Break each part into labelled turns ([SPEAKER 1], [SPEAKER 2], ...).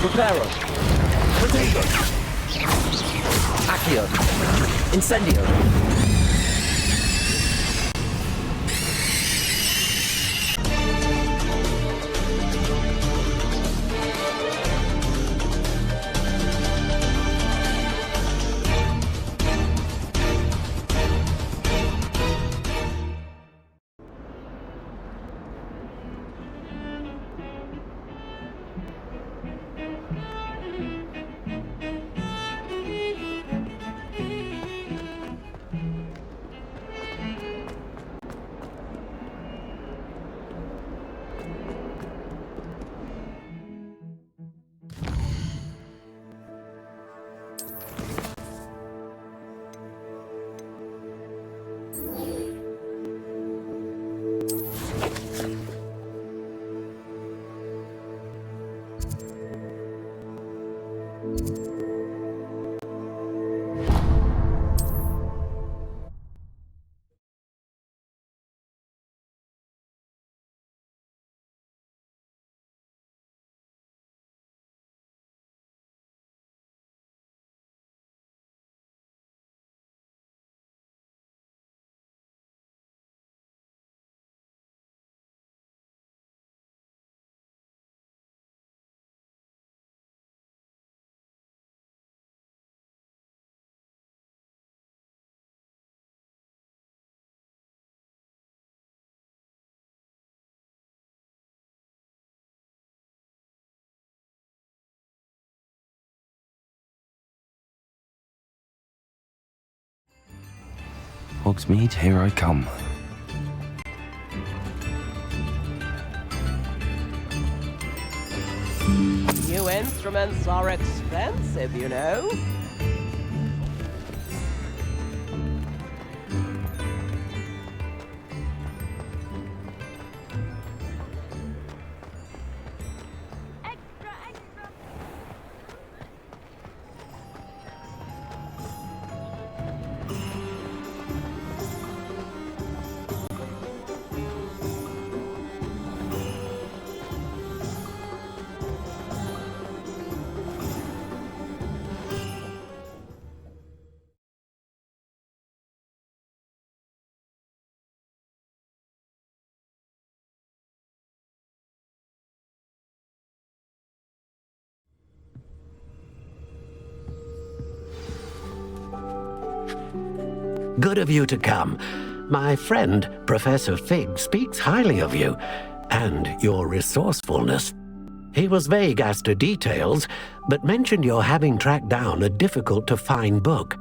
[SPEAKER 1] Preparo. Potato. Accio. Incendio.
[SPEAKER 2] Hogsmeade, here I come.
[SPEAKER 3] New instruments are expensive, you know.
[SPEAKER 4] Good of you to come. My friend, Professor Fig, speaks highly of you and your resourcefulness. He was vague as to details, but mentioned your having tracked down a difficult-to-find book.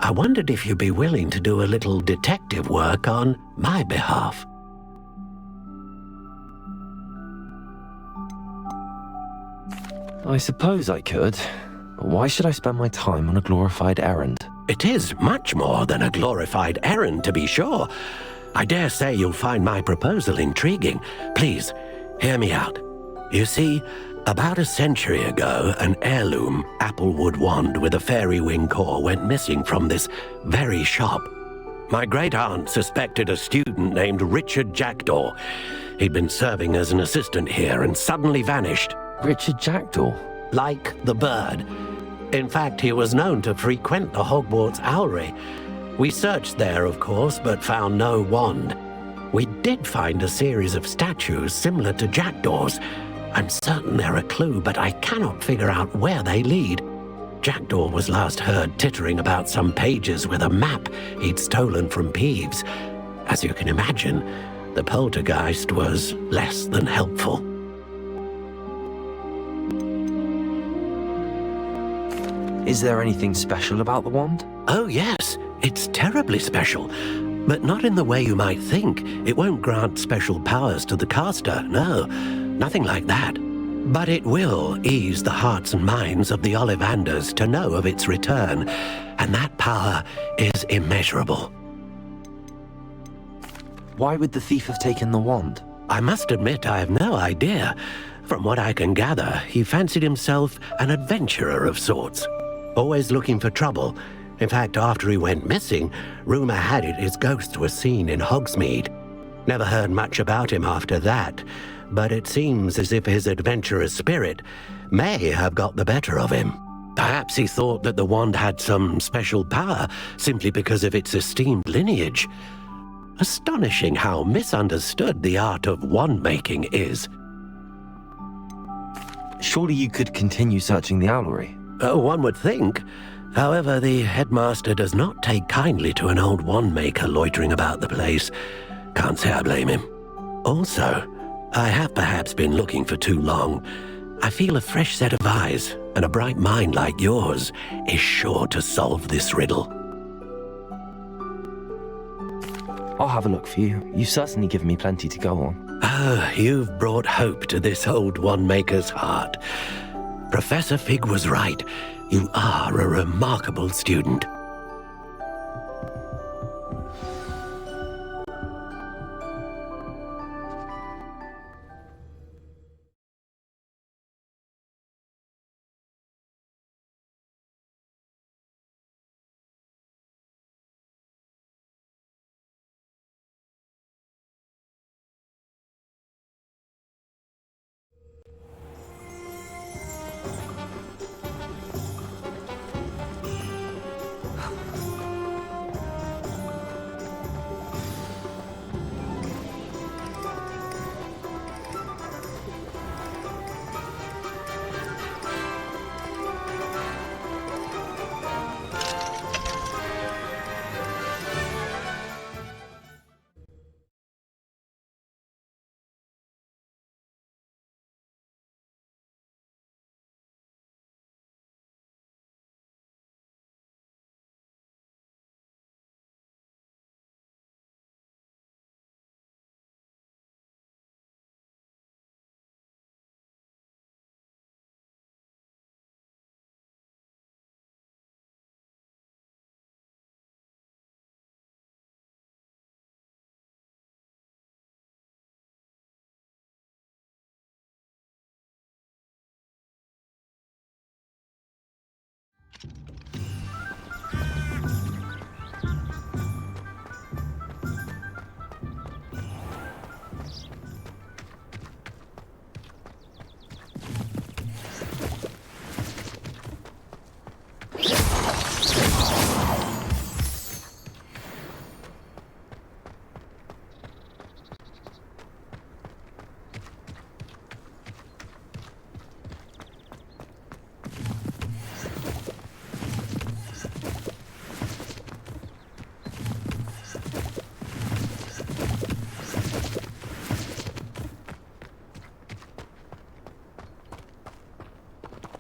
[SPEAKER 4] I wondered if you'd be willing to do a little detective work on my behalf.
[SPEAKER 2] I suppose I could, but why should I spend my time on a glorified errand?
[SPEAKER 4] It is much more than a glorified errand, to be sure. I dare say you'll find my proposal intriguing. Please, hear me out. You see, about a century ago, an heirloom applewood wand with a fairy wing core went missing from this very shop. My great-aunt suspected a student named Richard Jackdaw. He'd been serving as an assistant here and suddenly vanished.
[SPEAKER 2] Richard Jackdaw?
[SPEAKER 4] Like the bird. In fact, he was known to frequent the Hogwarts Owlery. We searched there, of course, but found no wand. We did find a series of statues similar to Jackdaw's. I'm certain they're a clue, but I cannot figure out where they lead. Jackdaw was last heard tittering about some pages with a map he'd stolen from Peeves. As you can imagine, the poltergeist was less than helpful.
[SPEAKER 2] Is there anything special about the wand?
[SPEAKER 4] Oh yes, it's terribly special. But not in the way you might think. It won't grant special powers to the caster, no. Nothing like that. But it will ease the hearts and minds of the Ollivanders to know of its return, and that power is immeasurable.
[SPEAKER 2] Why would the thief have taken the wand?
[SPEAKER 4] I must admit I have no idea. From what I can gather, he fancied himself an adventurer of sorts. Always looking for trouble. In fact, after he went missing, rumor had it his ghost was seen in Hogsmeade. Never heard much about him after that, but it seems as if his adventurous spirit may have got the better of him. Perhaps he thought that the wand had some special power simply because of its esteemed lineage. Astonishing how misunderstood the art of wand-making is.
[SPEAKER 2] Surely you could continue searching the owlery.
[SPEAKER 4] One would think. However, the headmaster does not take kindly to an old wand-maker loitering about the place. Can't say I blame him. Also, I have perhaps been looking for too long. I feel a fresh set of eyes and a bright mind like yours is sure to solve this riddle.
[SPEAKER 2] I'll have a look for you. You've certainly given me plenty to go on.
[SPEAKER 4] Ah, you've brought hope to this old wand-maker's heart. Professor Fig was right. You are a remarkable student.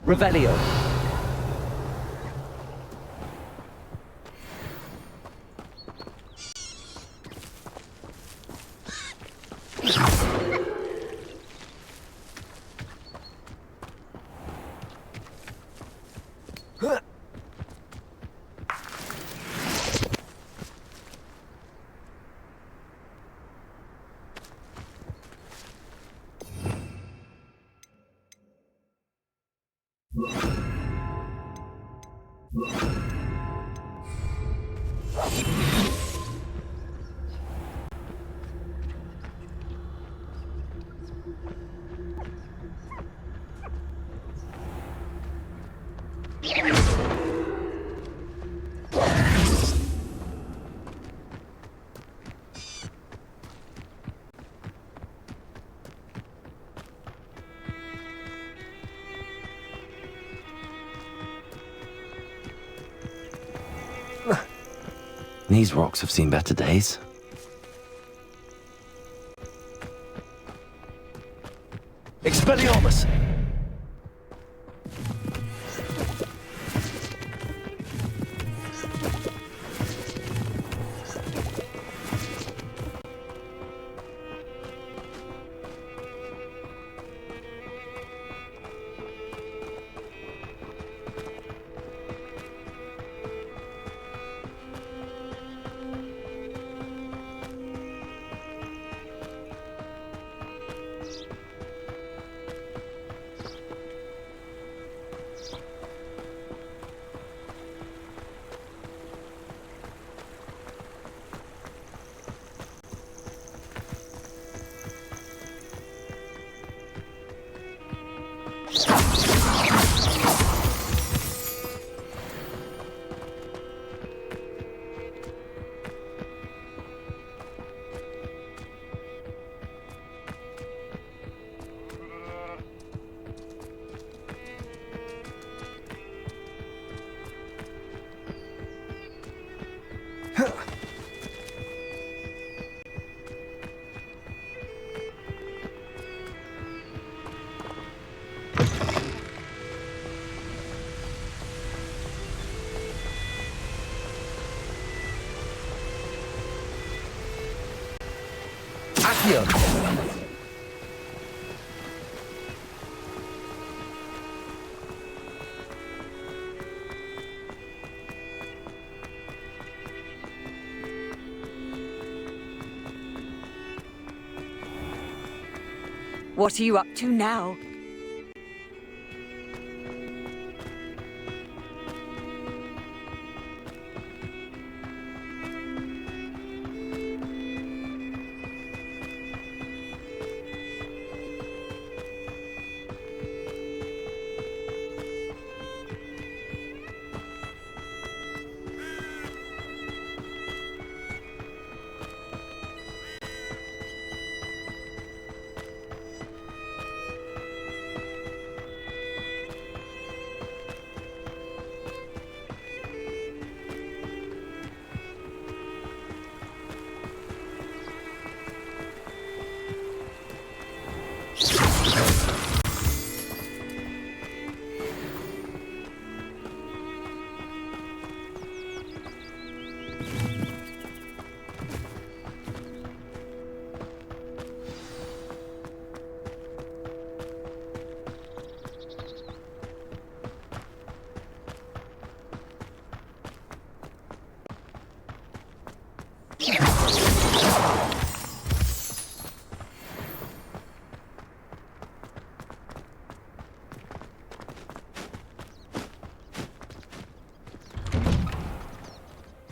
[SPEAKER 1] Revelio.
[SPEAKER 2] These rocks have seen better days.
[SPEAKER 1] Expelliarmus! Accio.
[SPEAKER 5] What are you up to now?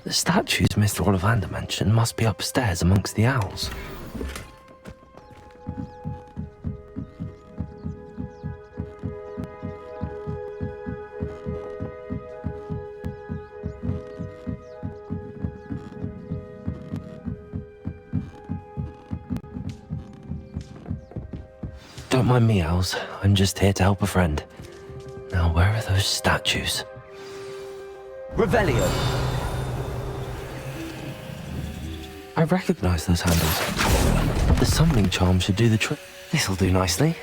[SPEAKER 2] The statues Mr. Ollivander mentioned must be upstairs amongst the owls. Don't mind me, owls. I'm just here to help a friend. Now, where are those statues?
[SPEAKER 1] Revelio.
[SPEAKER 2] I recognize those handles. The summoning charm should do the trick. This'll do nicely.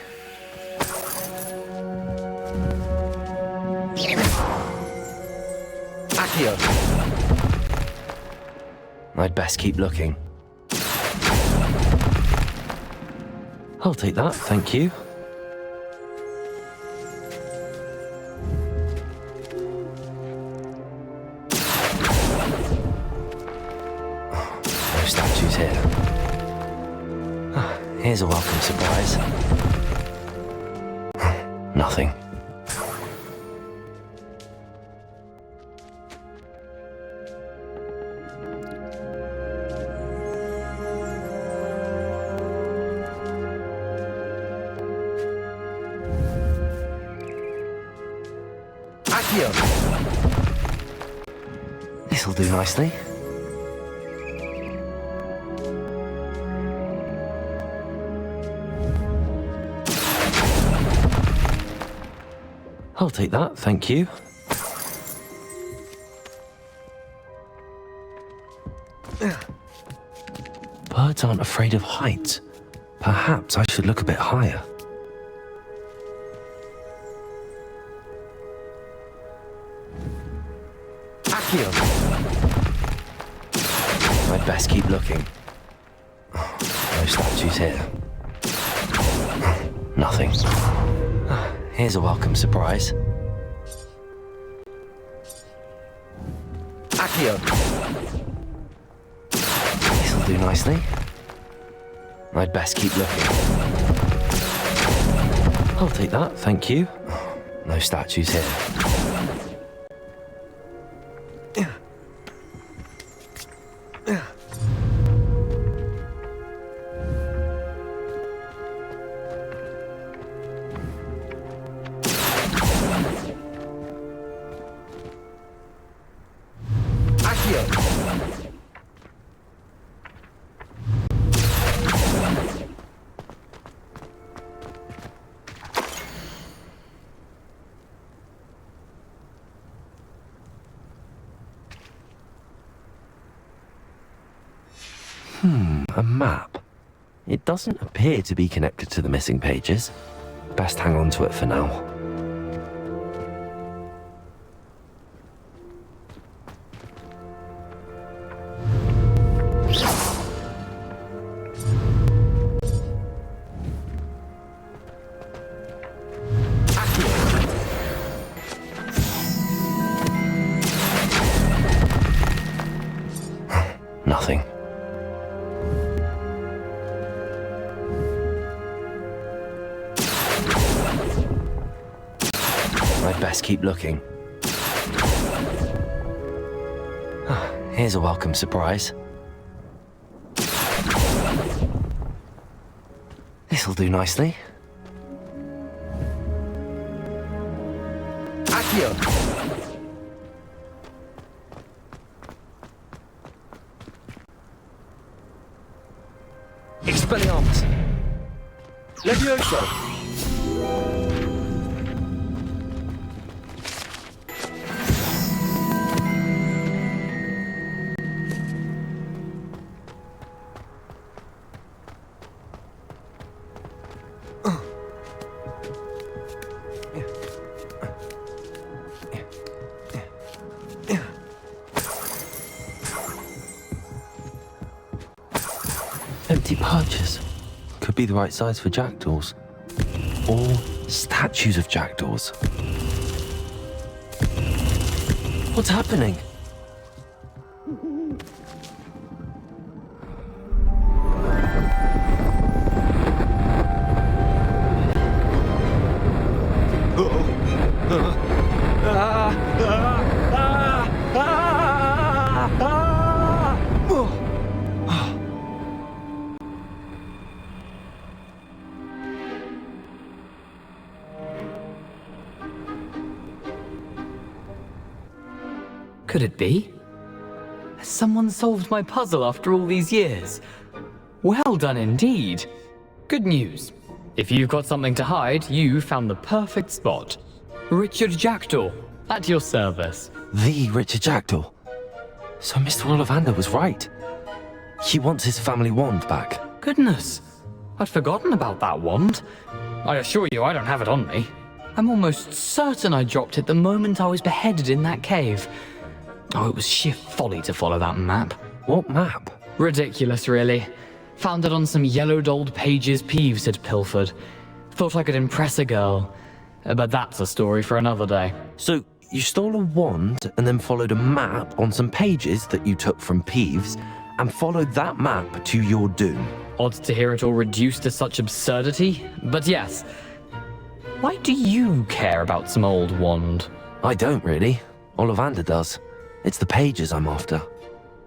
[SPEAKER 1] Accio.
[SPEAKER 2] I'd best keep looking. I'll take that, thank you. No statues here. Here's a welcome surprise. Nothing.
[SPEAKER 1] Accio.
[SPEAKER 2] This'll do nicely. I'll take that, thank you. Birds aren't afraid of heights. Perhaps I should look a bit higher.
[SPEAKER 1] Accio.
[SPEAKER 2] I'd best keep looking. No statues here. Nothing. Here's a welcome surprise.
[SPEAKER 1] Accio.
[SPEAKER 2] This'll do nicely. I'd best keep looking. I'll take that, thank you. No statues here. A map. It doesn't appear to be connected to the missing pages. Best hang on to it for now. best keep looking. Here's a welcome surprise. This'll do nicely.
[SPEAKER 1] Accio. Expelliarmus. Levioso.
[SPEAKER 2] Empty perches. Could be the right size for jackdaws. Or statues of jackdaws. What's happening?
[SPEAKER 6] Could it be? Has someone solved my puzzle after all these years? Well done indeed. Good news. If you've got something to hide, you found the perfect spot. Richard Jackdaw, at your service.
[SPEAKER 2] The Richard Jackdaw. So Mr. Ollivander was right. He wants his family wand back.
[SPEAKER 6] Goodness, I'd forgotten about that wand. I assure you I don't have it on me. I'm almost certain I dropped it the moment I was beheaded in that cave. Oh, it was sheer folly to follow that map.
[SPEAKER 2] What map?
[SPEAKER 6] Ridiculous, really. Found it on some yellowed old pages Peeves had pilfered. Thought I could impress a girl. But that's a story for another day.
[SPEAKER 2] So you stole a wand and then followed a map on some pages that you took from Peeves and followed that map to your doom.
[SPEAKER 6] Odd to hear it all reduced to such absurdity, but yes. Why do you care about some old wand?
[SPEAKER 2] I don't really. Ollivander does. It's the pages I'm after.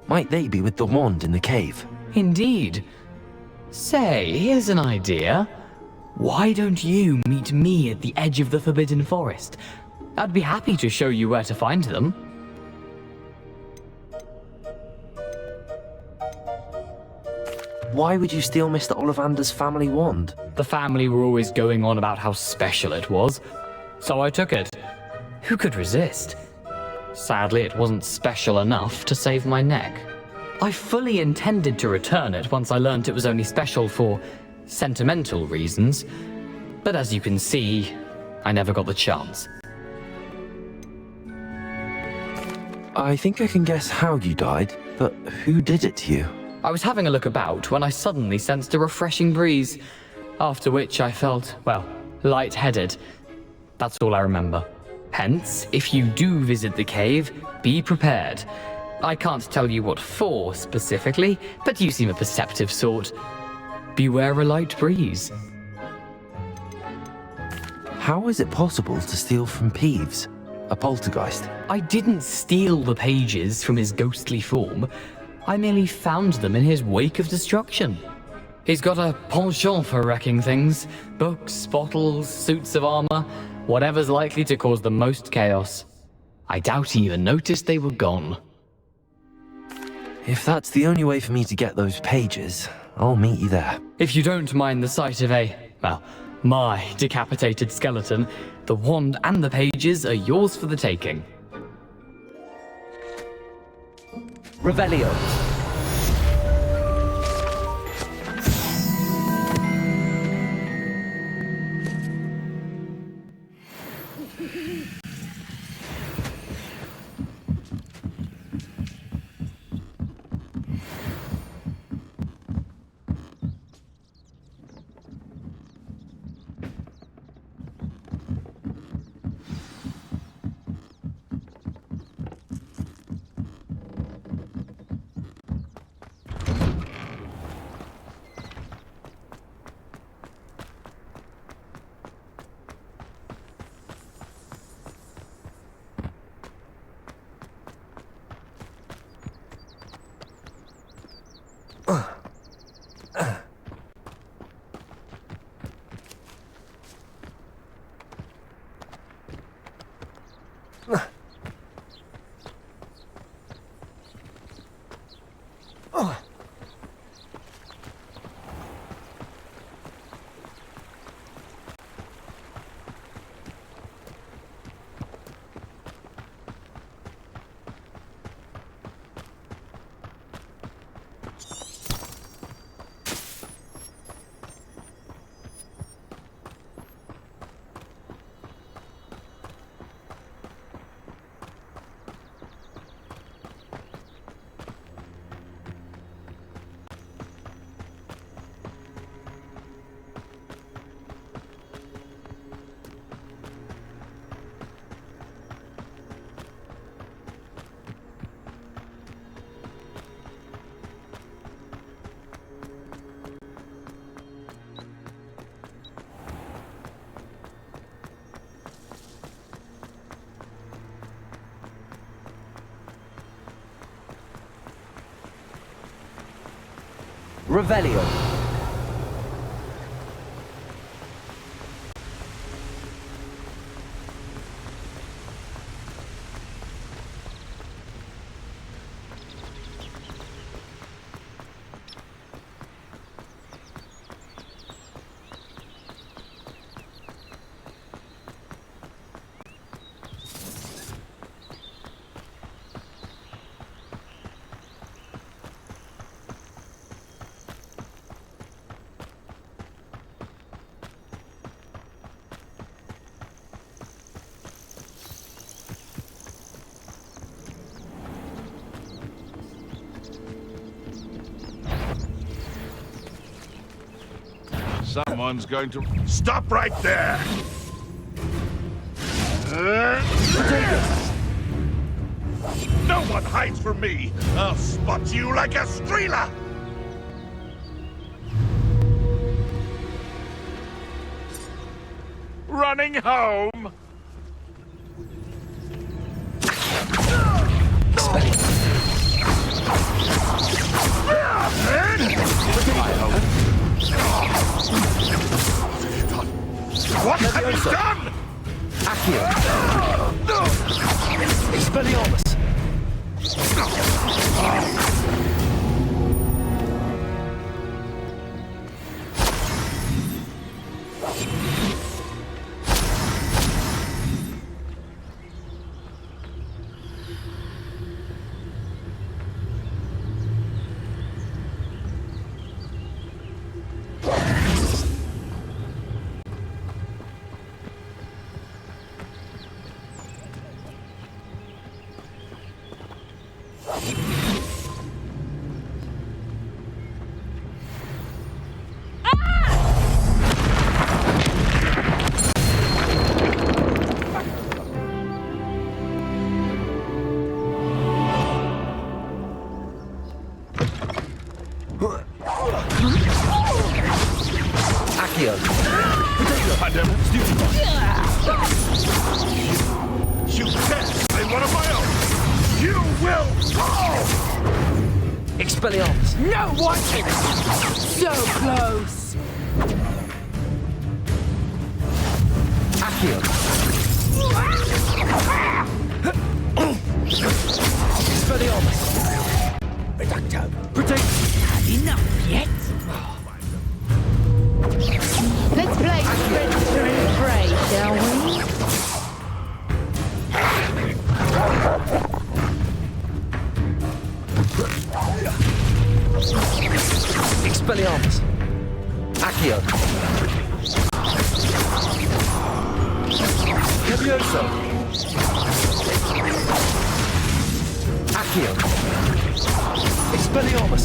[SPEAKER 2] Might they be with the wand in the cave?
[SPEAKER 6] Indeed. Say, here's an idea. Why don't you meet me at the edge of the Forbidden Forest? I'd be happy to show you where to find them.
[SPEAKER 2] Why would you steal Mr. Ollivander's family wand?
[SPEAKER 6] The family were always going on about how special it was, so I took it. Who could resist? Sadly, it wasn't special enough to save my neck. I fully intended to return it once I learned it was only special for sentimental reasons, but as you can see, I never got the chance.
[SPEAKER 2] I think I can guess how you died, but who did it to you?
[SPEAKER 6] I was having a look about when I suddenly sensed a refreshing breeze, after which I felt, well, lightheaded. That's all I remember. Hence, if you do visit the cave, be prepared. I can't tell you what for specifically, but you seem a perceptive sort. Beware a light breeze.
[SPEAKER 2] How is it possible to steal from Peeves, a poltergeist?
[SPEAKER 6] I didn't steal the pages from his ghostly form. I merely found them in his wake of destruction. He's got a penchant for wrecking things. Books, bottles, suits of armor, whatever's likely to cause the most chaos. I doubt he even noticed they were gone.
[SPEAKER 2] If that's the only way for me to get those pages, I'll meet you there.
[SPEAKER 6] If you don't mind the sight of my decapitated skeleton, the wand and the pages are yours for the taking.
[SPEAKER 1] Revelio. Revelio.
[SPEAKER 7] Someone's going to... Stop right there! No one hides from me! I'll spot you like a streeler! Running home! What have you done?
[SPEAKER 2] Accio. Expelliarmus.
[SPEAKER 7] You can't play one of my own! You will fall!
[SPEAKER 2] Expelliarmus.
[SPEAKER 5] No watching! So close!
[SPEAKER 2] Accio. Expelliarmus. Reducto. Protect.
[SPEAKER 5] Enough yet? Let's play Spencer and Prey, shall we?
[SPEAKER 2] Expelliarmus. Accio. Levioso. Accio. Expelliarmus.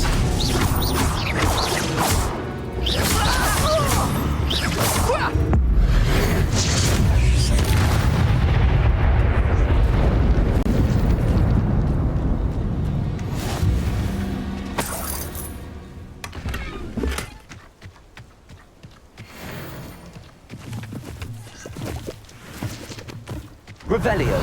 [SPEAKER 1] Revelio.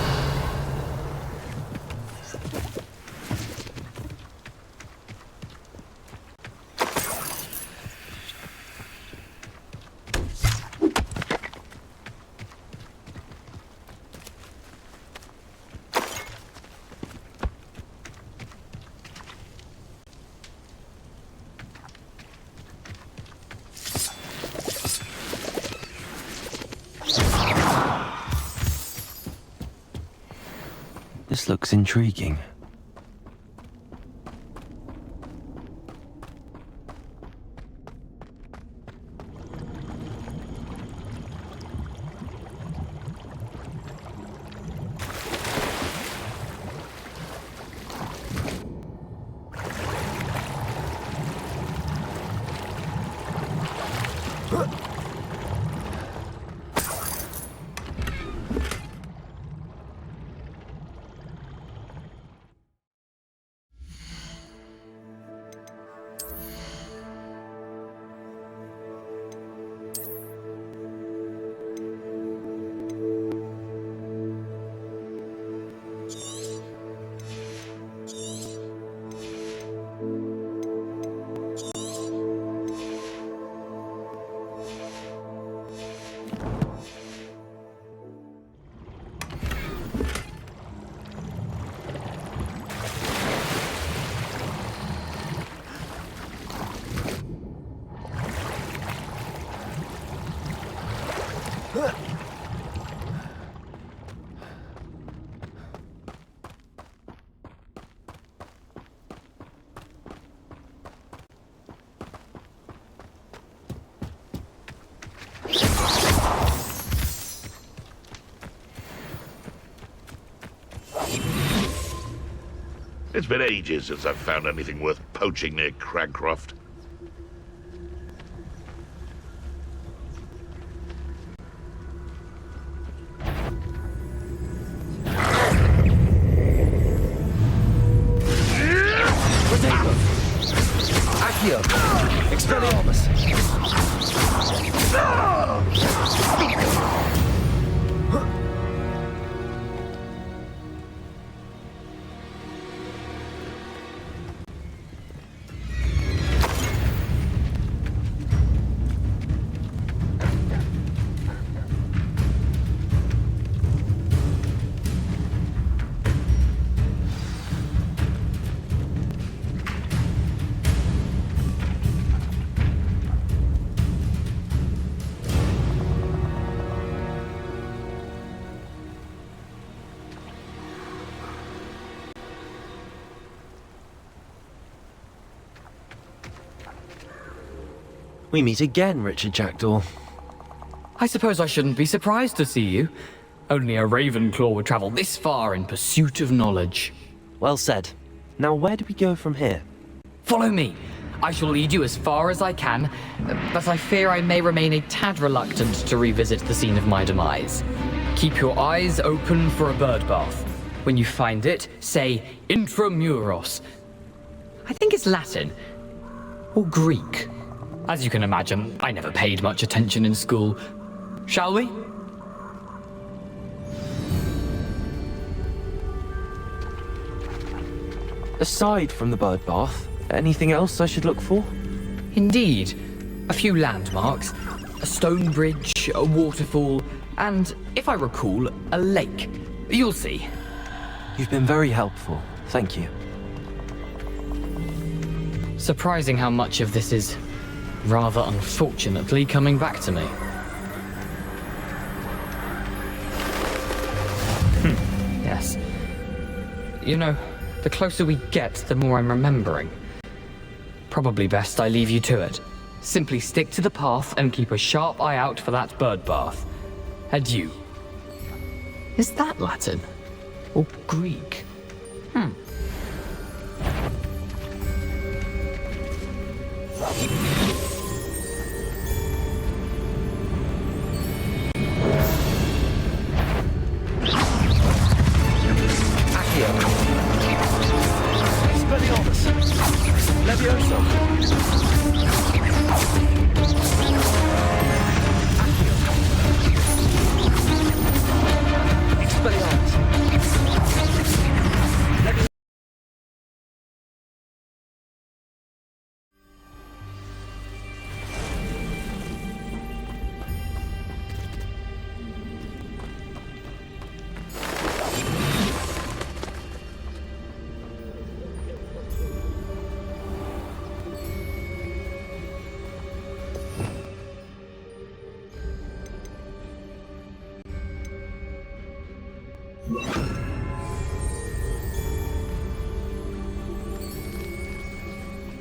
[SPEAKER 2] This looks intriguing.
[SPEAKER 7] It's been ages since I've found anything worth poaching near Cragcroft.
[SPEAKER 2] Accio! Expelliarmus! We meet again, Richard Jackdaw.
[SPEAKER 6] I suppose I shouldn't be surprised to see you. Only a Ravenclaw would travel this far in pursuit of knowledge.
[SPEAKER 2] Well said. Now where do we go from here?
[SPEAKER 6] Follow me. I shall lead you as far as I can, but I fear I may remain a tad reluctant to revisit the scene of my demise. Keep your eyes open for a bird bath. When you find it, say Intramuros. I think it's Latin. Or Greek. As you can imagine, I never paid much attention in school. Shall we?
[SPEAKER 2] Aside from the bird bath, anything else I should look for?
[SPEAKER 6] Indeed. A few landmarks, a stone bridge, a waterfall, and, if I recall, a lake. You'll see.
[SPEAKER 2] You've been very helpful. Thank you.
[SPEAKER 6] Surprising how much of this is, rather unfortunately, coming back to me. Yes. You know, the closer we get, the more I'm remembering. Probably best I leave you to it. Simply stick to the path and keep a sharp eye out for that bird bath. Adieu. Is that Latin? Or Greek?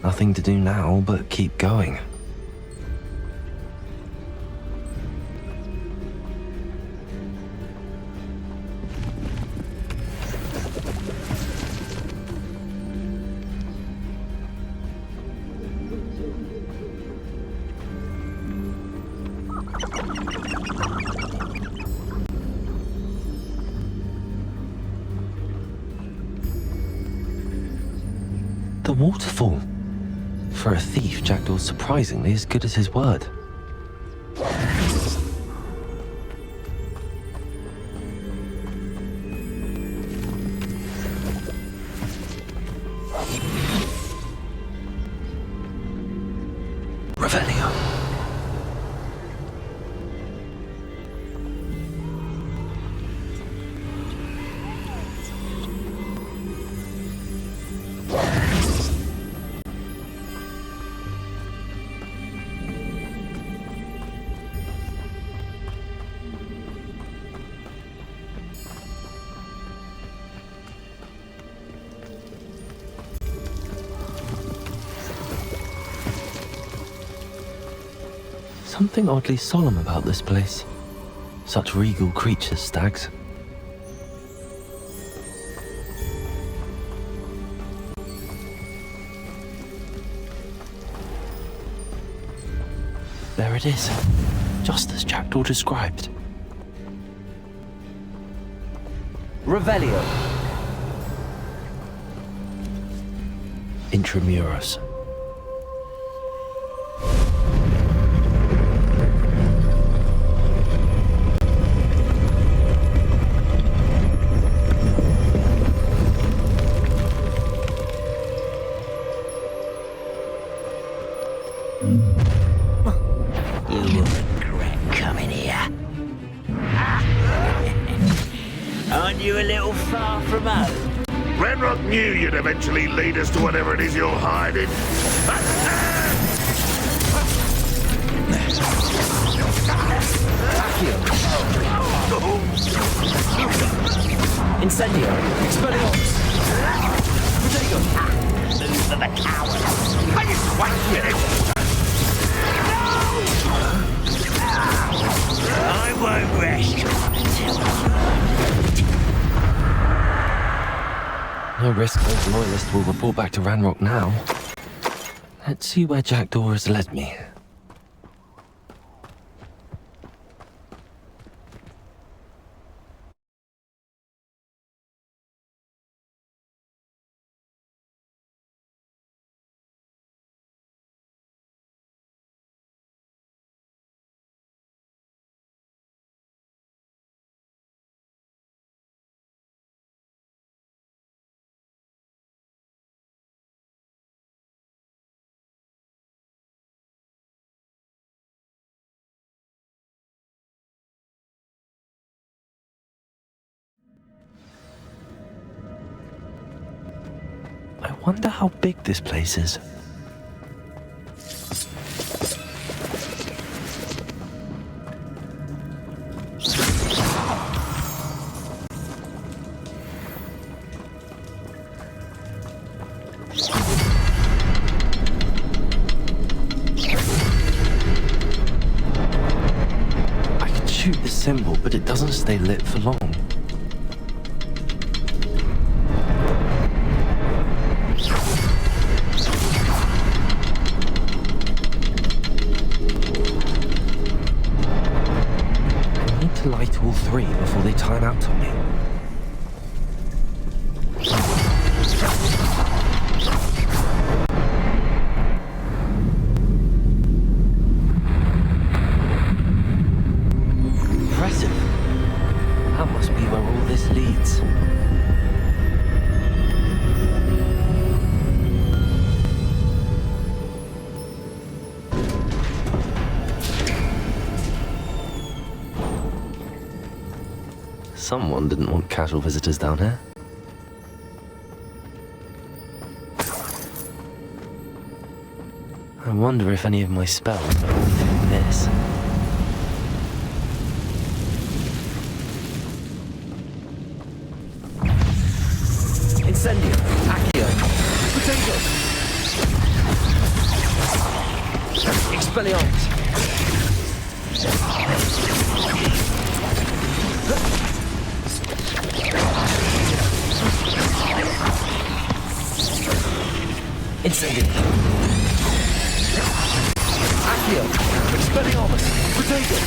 [SPEAKER 2] Nothing to do now but keep going. The waterfall. For a thief, Jackdaw's surprisingly as good as his word. Revelio. Something oddly solemn about this place. Such regal creatures, stags. it is. Just as Jackdaw described.
[SPEAKER 1] Revelio.
[SPEAKER 2] Intramuros.
[SPEAKER 8] You will regret coming here. Aren't you a little far from home?
[SPEAKER 7] Ranrock knew you'd eventually lead us to whatever it is you're hiding.
[SPEAKER 1] Incendio. Expelliarmus. Protego.
[SPEAKER 8] Move for the coward. Are you quite I won't rest until
[SPEAKER 2] No risk those loyalists will report back to Ranrock now. Let's see where Jackdaw has led me. I wonder how big this place is. I can shoot the symbol, but it doesn't stay lit for long. Light all three before they time out on me. Impressive. That must be where all this leads. Someone didn't want casual visitors down here. I wonder if any of my spells are doing this.
[SPEAKER 1] Incendio. Accio. Protego. Expelliarmus. Incendio. Accio. Expelliarmus. Protego.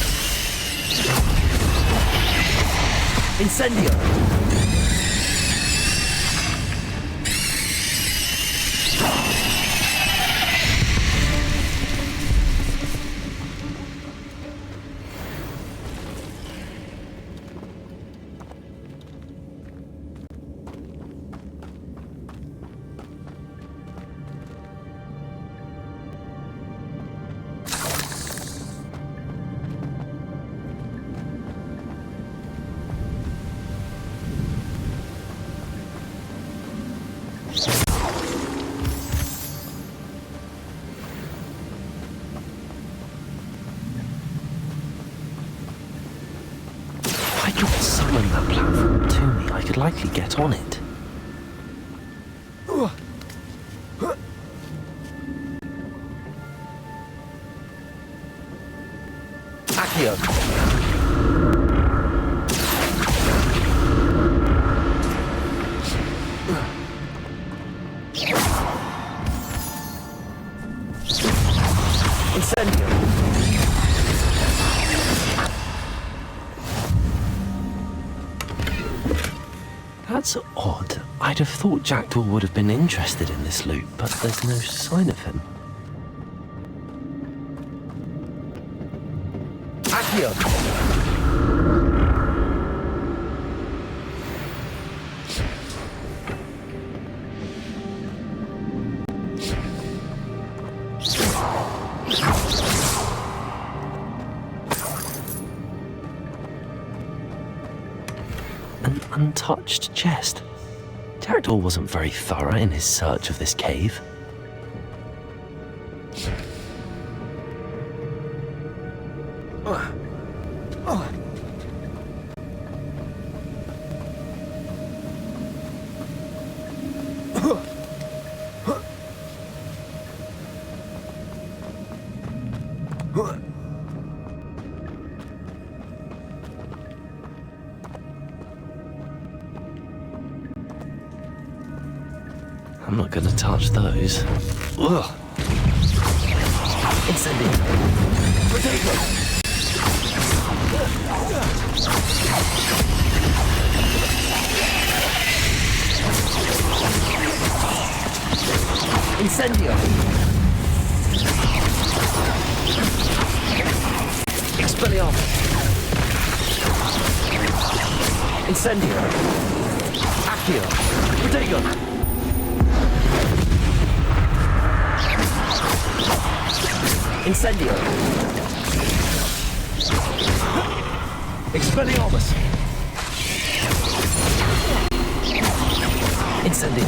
[SPEAKER 1] Incendio.
[SPEAKER 2] I could summon that platform to me. I could likely get on it.
[SPEAKER 1] Accio. Incendio.
[SPEAKER 2] That's odd. I'd have thought Jackdaw would have been interested in this loot, but there's no sign of him.
[SPEAKER 1] Accio!
[SPEAKER 2] An untouched chest. Jackdaw wasn't very thorough in his search of this cave. I'm not gonna touch those. Ugh.
[SPEAKER 1] Incendio! Potato! Incendio! Expelliarmus! Incendio! Accio! Potato! Incendio! Expelliarmus! Incendio!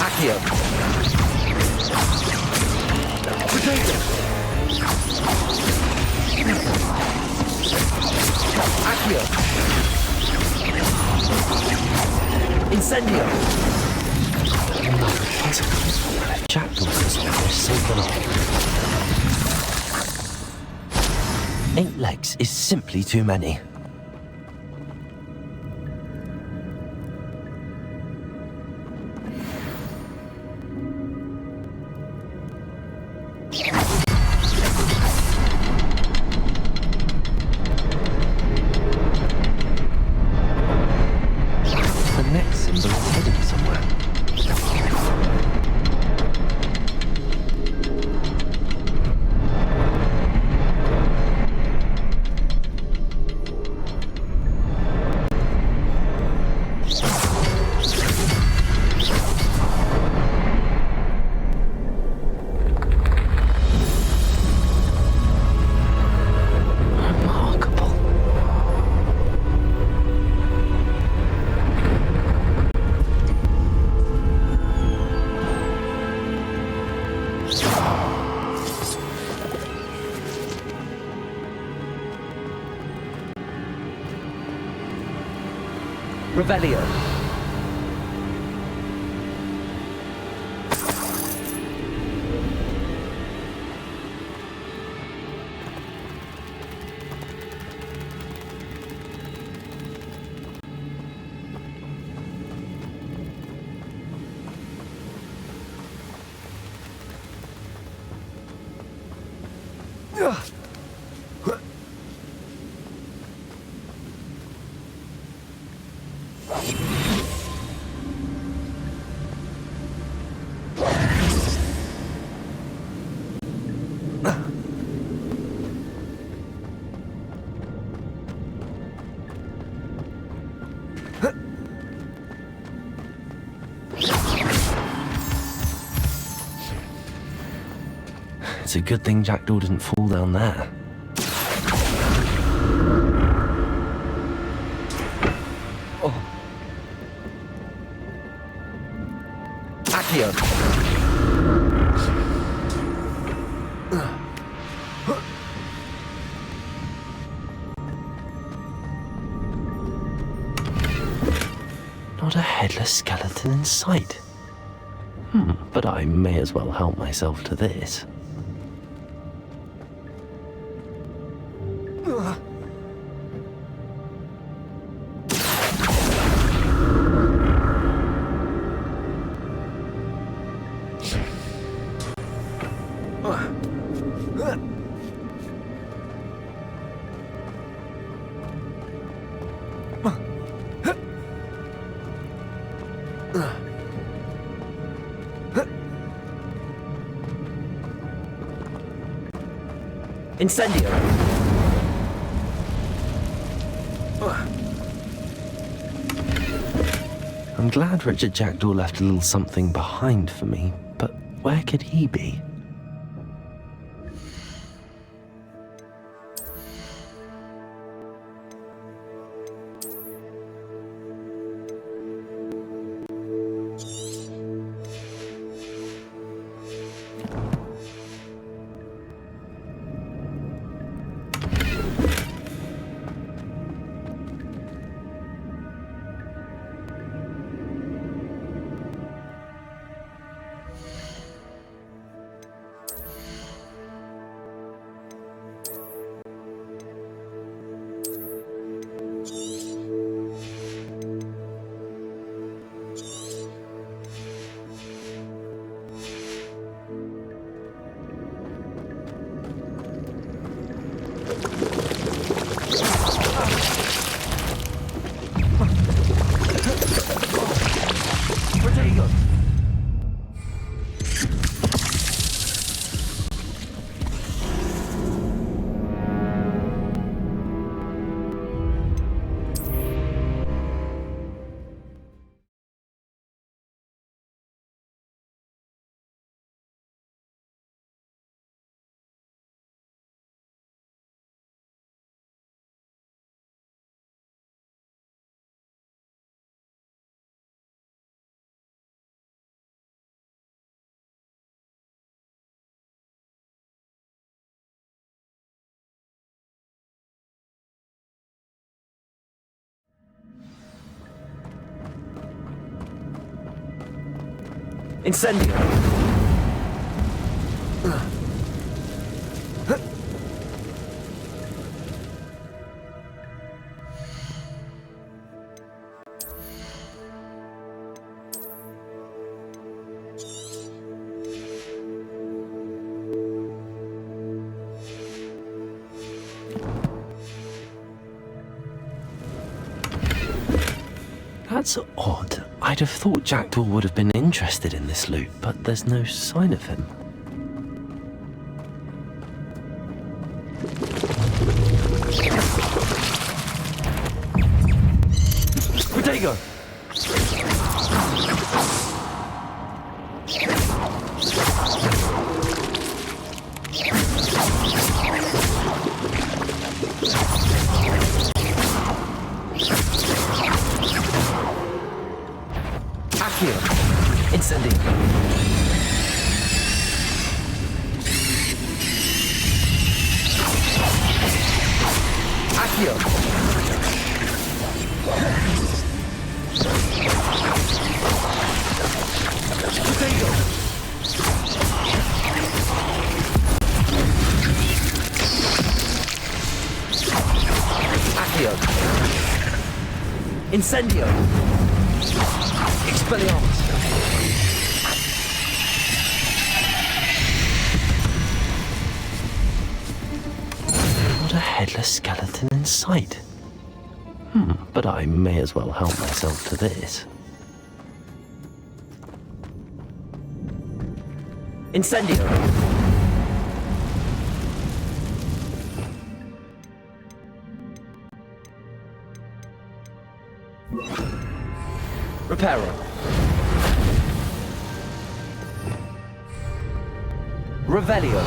[SPEAKER 1] Accio! Potato! Accio! Incendio!
[SPEAKER 2] Another puzzle. If Jackdaw can solve this, so can I. 8 legs is simply too many.
[SPEAKER 1] Revelio.
[SPEAKER 2] It's a good thing Jackdaw didn't fall down there.
[SPEAKER 1] Accio.
[SPEAKER 2] Not a headless skeleton in sight. But I may as well help myself to this.
[SPEAKER 1] Incendio.
[SPEAKER 2] I'm glad Richard Jackdaw left a little something behind for me, but where could he be?
[SPEAKER 1] Incendio.
[SPEAKER 2] That's odd. I'd have thought Jackdaw would have been interested in this loot, but there's no sign of him.
[SPEAKER 1] Protego. Accio. Incendio. Accio. Accio. Incendio. Expelliarmus.
[SPEAKER 2] Not a headless skeleton in sight. But I may as well help myself to this.
[SPEAKER 1] Incendio. Reparo. Revelio.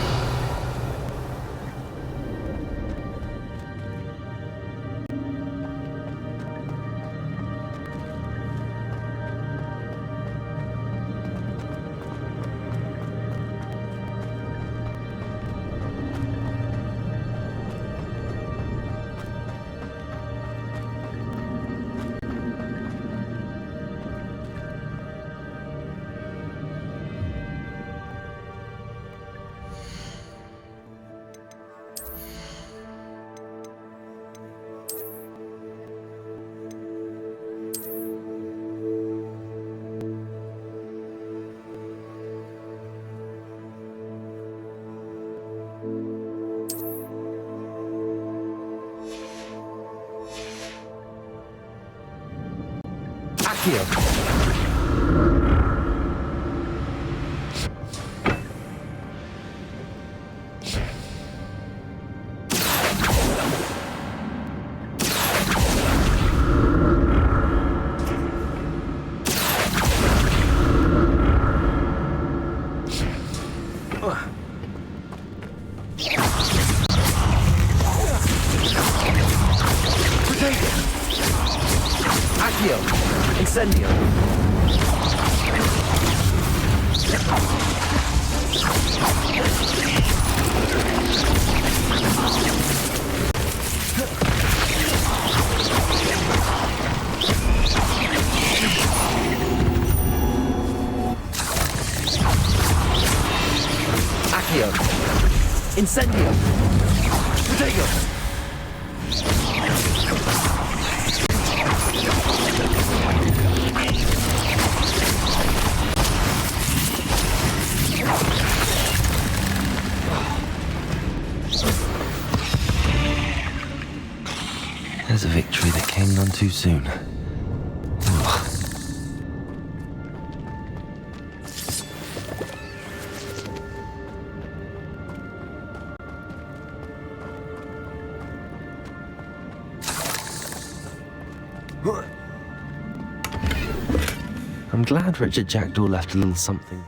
[SPEAKER 1] Accio. Accio. Incendio. Accio. Incendio. Protego.
[SPEAKER 2] There's a victory that came none too soon. Ugh. I'm glad Richard Jackdaw left a little something.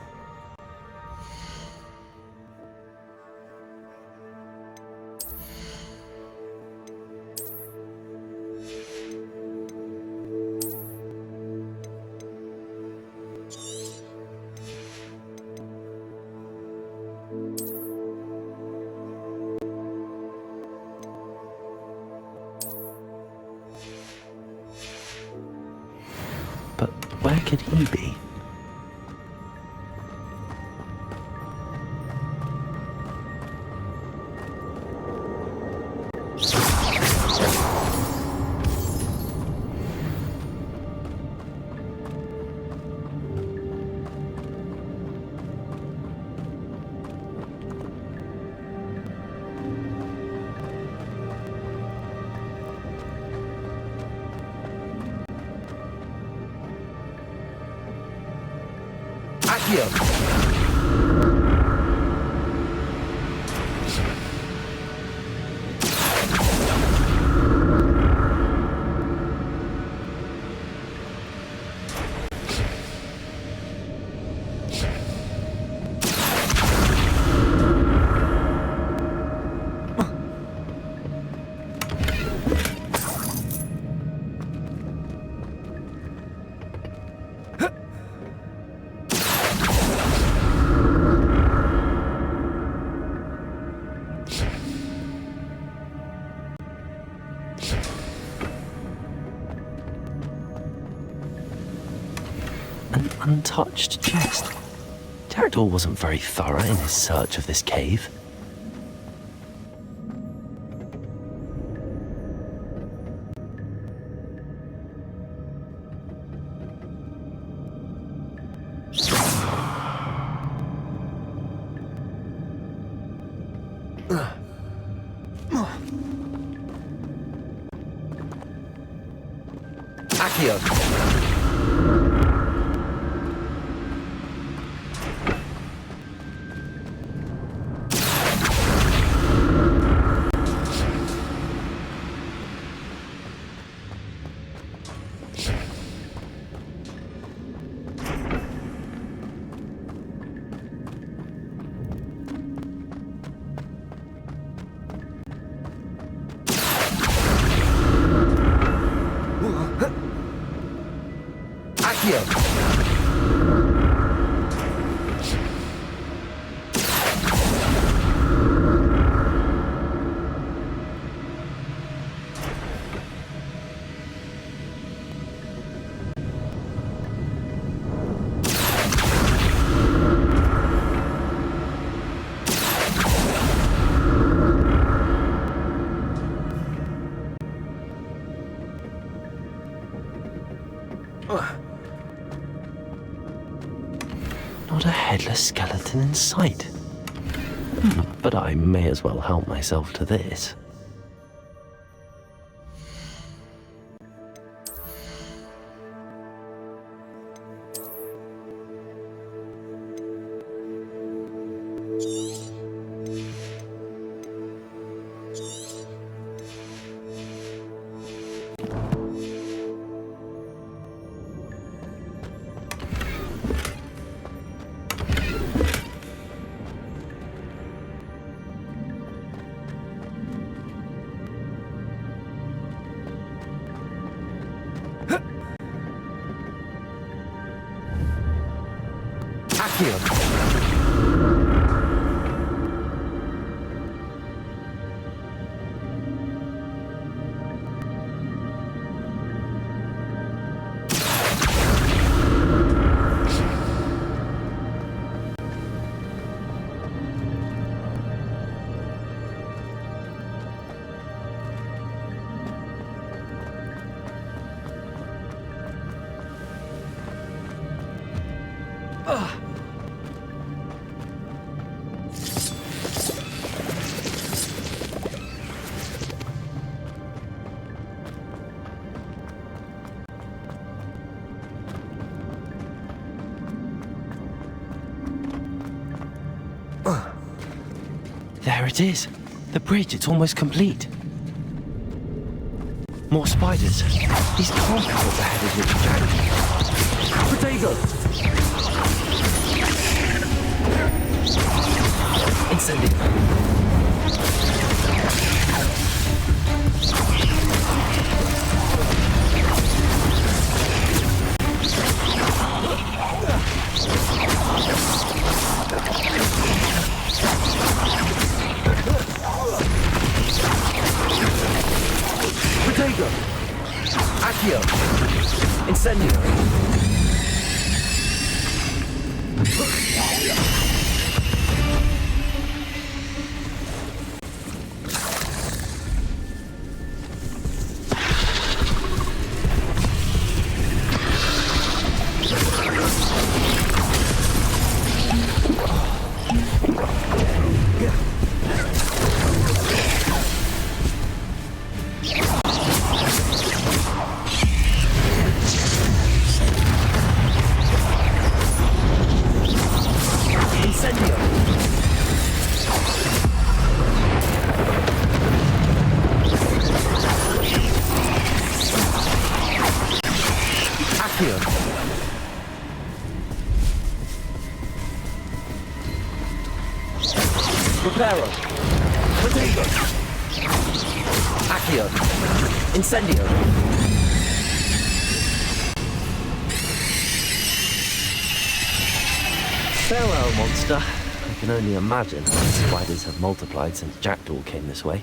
[SPEAKER 2] But where could he be?
[SPEAKER 1] Accio.
[SPEAKER 2] untouched chest. Jackdaw wasn't very thorough in his search of this cave.
[SPEAKER 1] Accio.
[SPEAKER 2] Not a headless skeleton in sight. But I may as well help myself to this. There it is. The bridge, it's almost complete. More spiders. These can't be what the headed rich Jack.
[SPEAKER 1] Potato. Incendio. Potato. Accio. Incendio. Preparo. Potato. Accio. Incendio.
[SPEAKER 2] Farewell, monster. I can only imagine how the spiders have multiplied since Jackdaw came this way.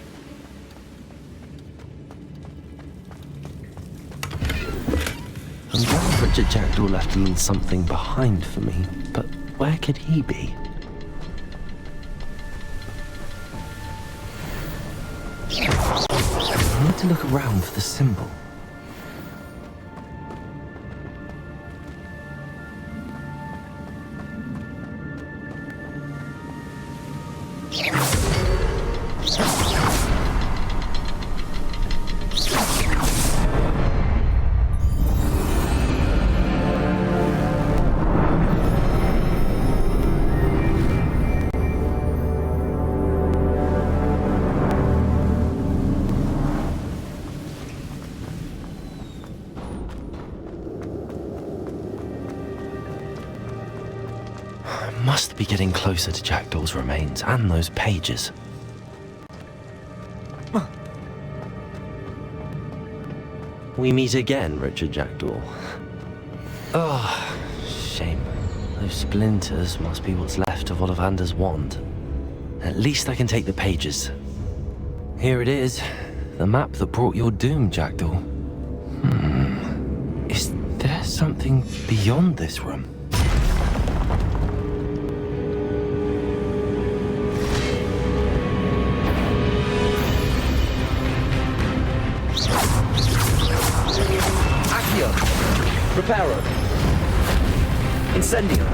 [SPEAKER 2] I'm glad Rich Richard Jackdaw left a little something behind for me, but where could he be? I need to look around for the symbol. Must be getting closer to Jackdaw's remains and those pages. We meet again, Richard Jackdaw. Oh, shame. Those splinters must be what's left of Ollivander's wand. At least I can take the pages. Here it is. The map that brought your doom, Jackdaw. Is there something beyond this room?
[SPEAKER 1] Reparo. Incendio.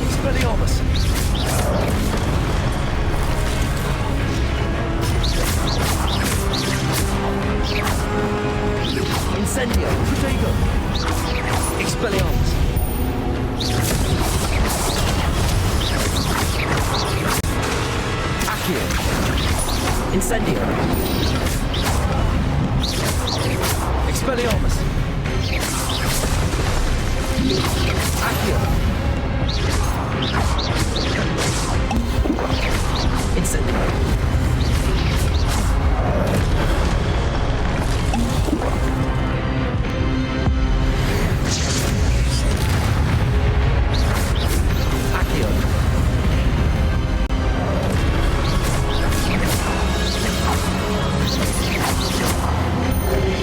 [SPEAKER 1] Expelliarmus. Incendio. Protego. Expelliarmus. Accio. Incendio. Expelliarmus. Accio. Incendio. Accio.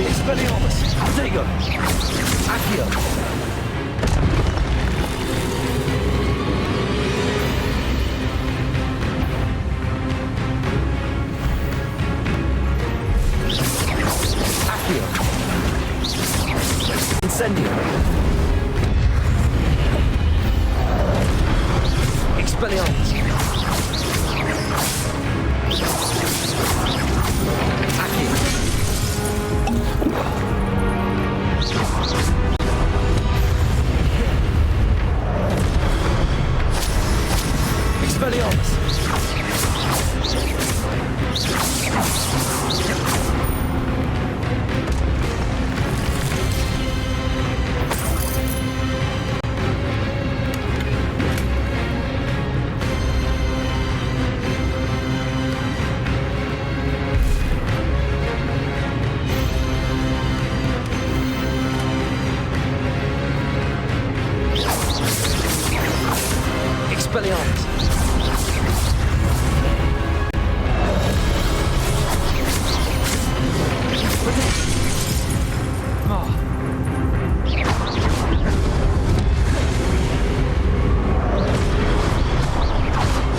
[SPEAKER 1] Expelliarmus. Protego. Accio. Accio. Incendio. Expelliarmus. Accio. Expelliarmus. Expelliarmus.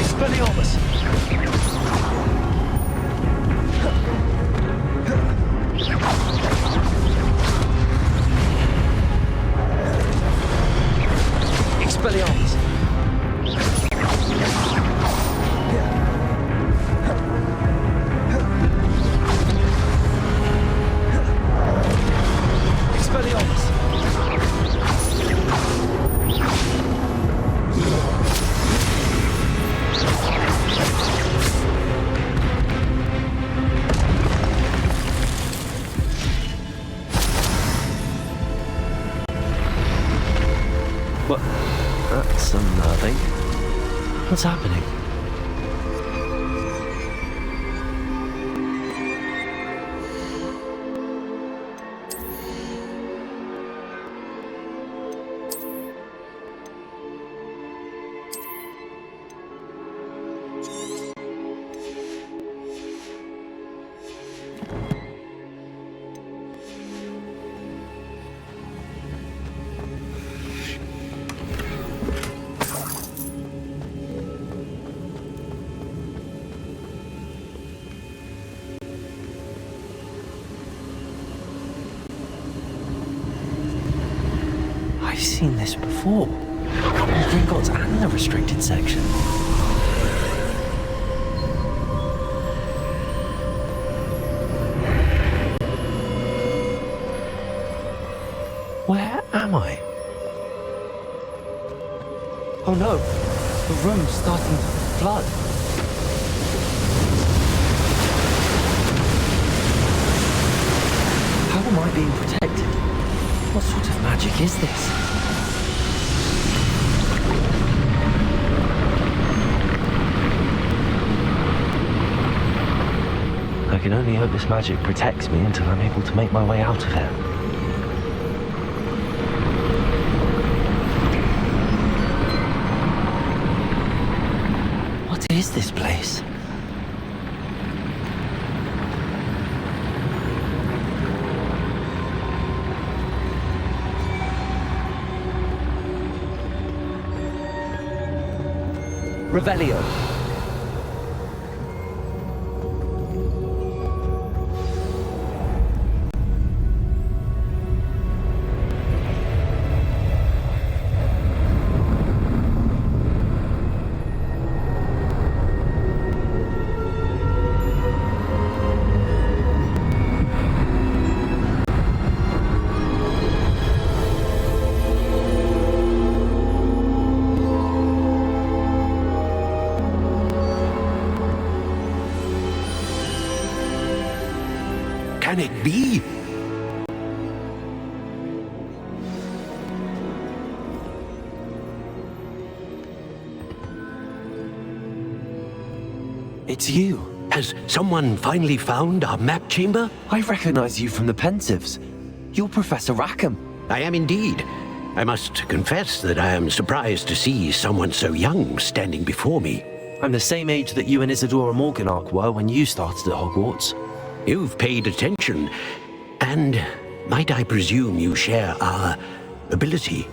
[SPEAKER 1] Expelliarmus. Expelliarmus. Expelliarmus.
[SPEAKER 2] What? That's unnerving. What's happening? I've seen this before. In Gringotts and the restricted section. Where am I? Oh no! The room's starting to flood. How am I being protected? What sort of magic is this? I can only hope this magic protects me until I'm able to make my way out of here. What is this place?
[SPEAKER 1] Revelio.
[SPEAKER 4] Can it be?
[SPEAKER 2] It's you.
[SPEAKER 4] Has someone finally found our map chamber?
[SPEAKER 2] I recognize you from the Pensives. You're Professor Rackham.
[SPEAKER 4] I am indeed. I must confess that I am surprised to see someone so young standing before me.
[SPEAKER 2] I'm the same age that you and Isadora Morganach were when you started at Hogwarts.
[SPEAKER 4] You've paid attention, and might I presume you share our ability?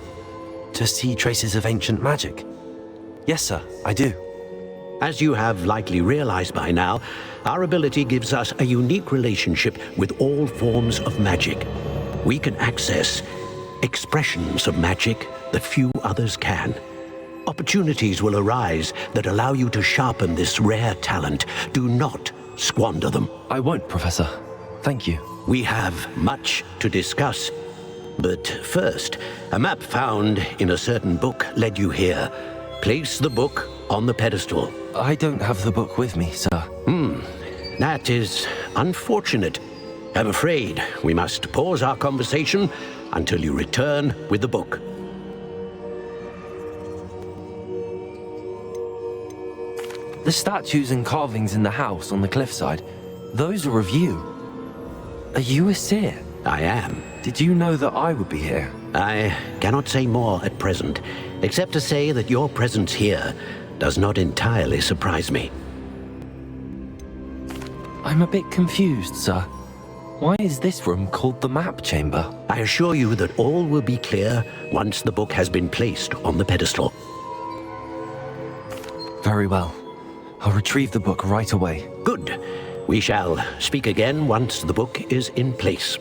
[SPEAKER 2] To see traces of ancient magic? Yes, sir, I do.
[SPEAKER 4] As you have likely realized by now, our ability gives us a unique relationship with all forms of magic. We can access expressions of magic that few others can. Opportunities will arise that allow you to sharpen this rare talent. Do not squander them.
[SPEAKER 2] I won't, Professor. Thank you.
[SPEAKER 4] We have much to discuss. But first, a map found in a certain book led you here. Place the book on the pedestal.
[SPEAKER 2] I don't have the book with me, sir.
[SPEAKER 4] That is unfortunate. I'm afraid we must pause our conversation until you return with the book.
[SPEAKER 2] The statues and carvings in the house on the cliffside, those are of you. Are you a seer?
[SPEAKER 4] I am.
[SPEAKER 2] Did you know that I would be here?
[SPEAKER 4] I cannot say more at present, except to say that your presence here does not entirely surprise me.
[SPEAKER 2] I'm a bit confused, sir. Why is this room called the map chamber?
[SPEAKER 4] I assure you that all will be clear once the book has been placed on the pedestal.
[SPEAKER 2] Very well. I'll retrieve the book right away.
[SPEAKER 4] Good. We shall speak again once the book is in place.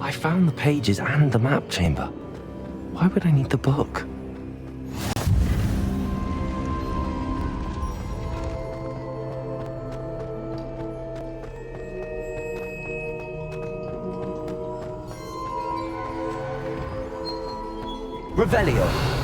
[SPEAKER 2] I found the pages and the map chamber. Why would I need the book?
[SPEAKER 1] Revelio.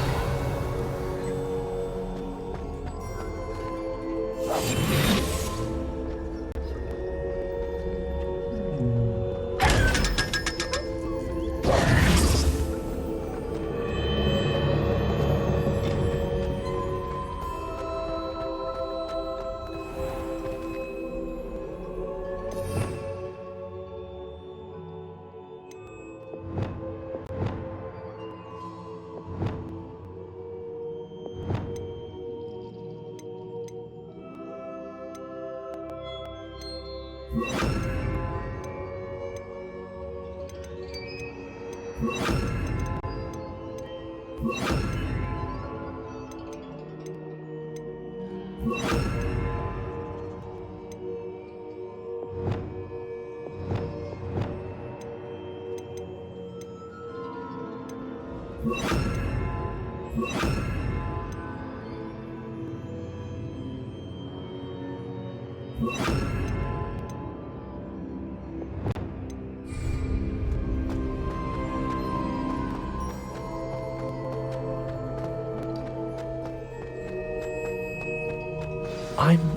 [SPEAKER 2] I'm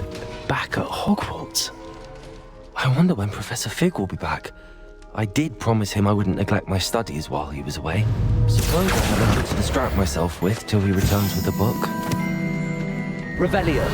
[SPEAKER 2] back at Hogwarts. I wonder when Professor Fig will be back. I did promise him I wouldn't neglect my studies while he was away. Suppose I have enough to distract myself with till he returns with the book.
[SPEAKER 1] Revelio.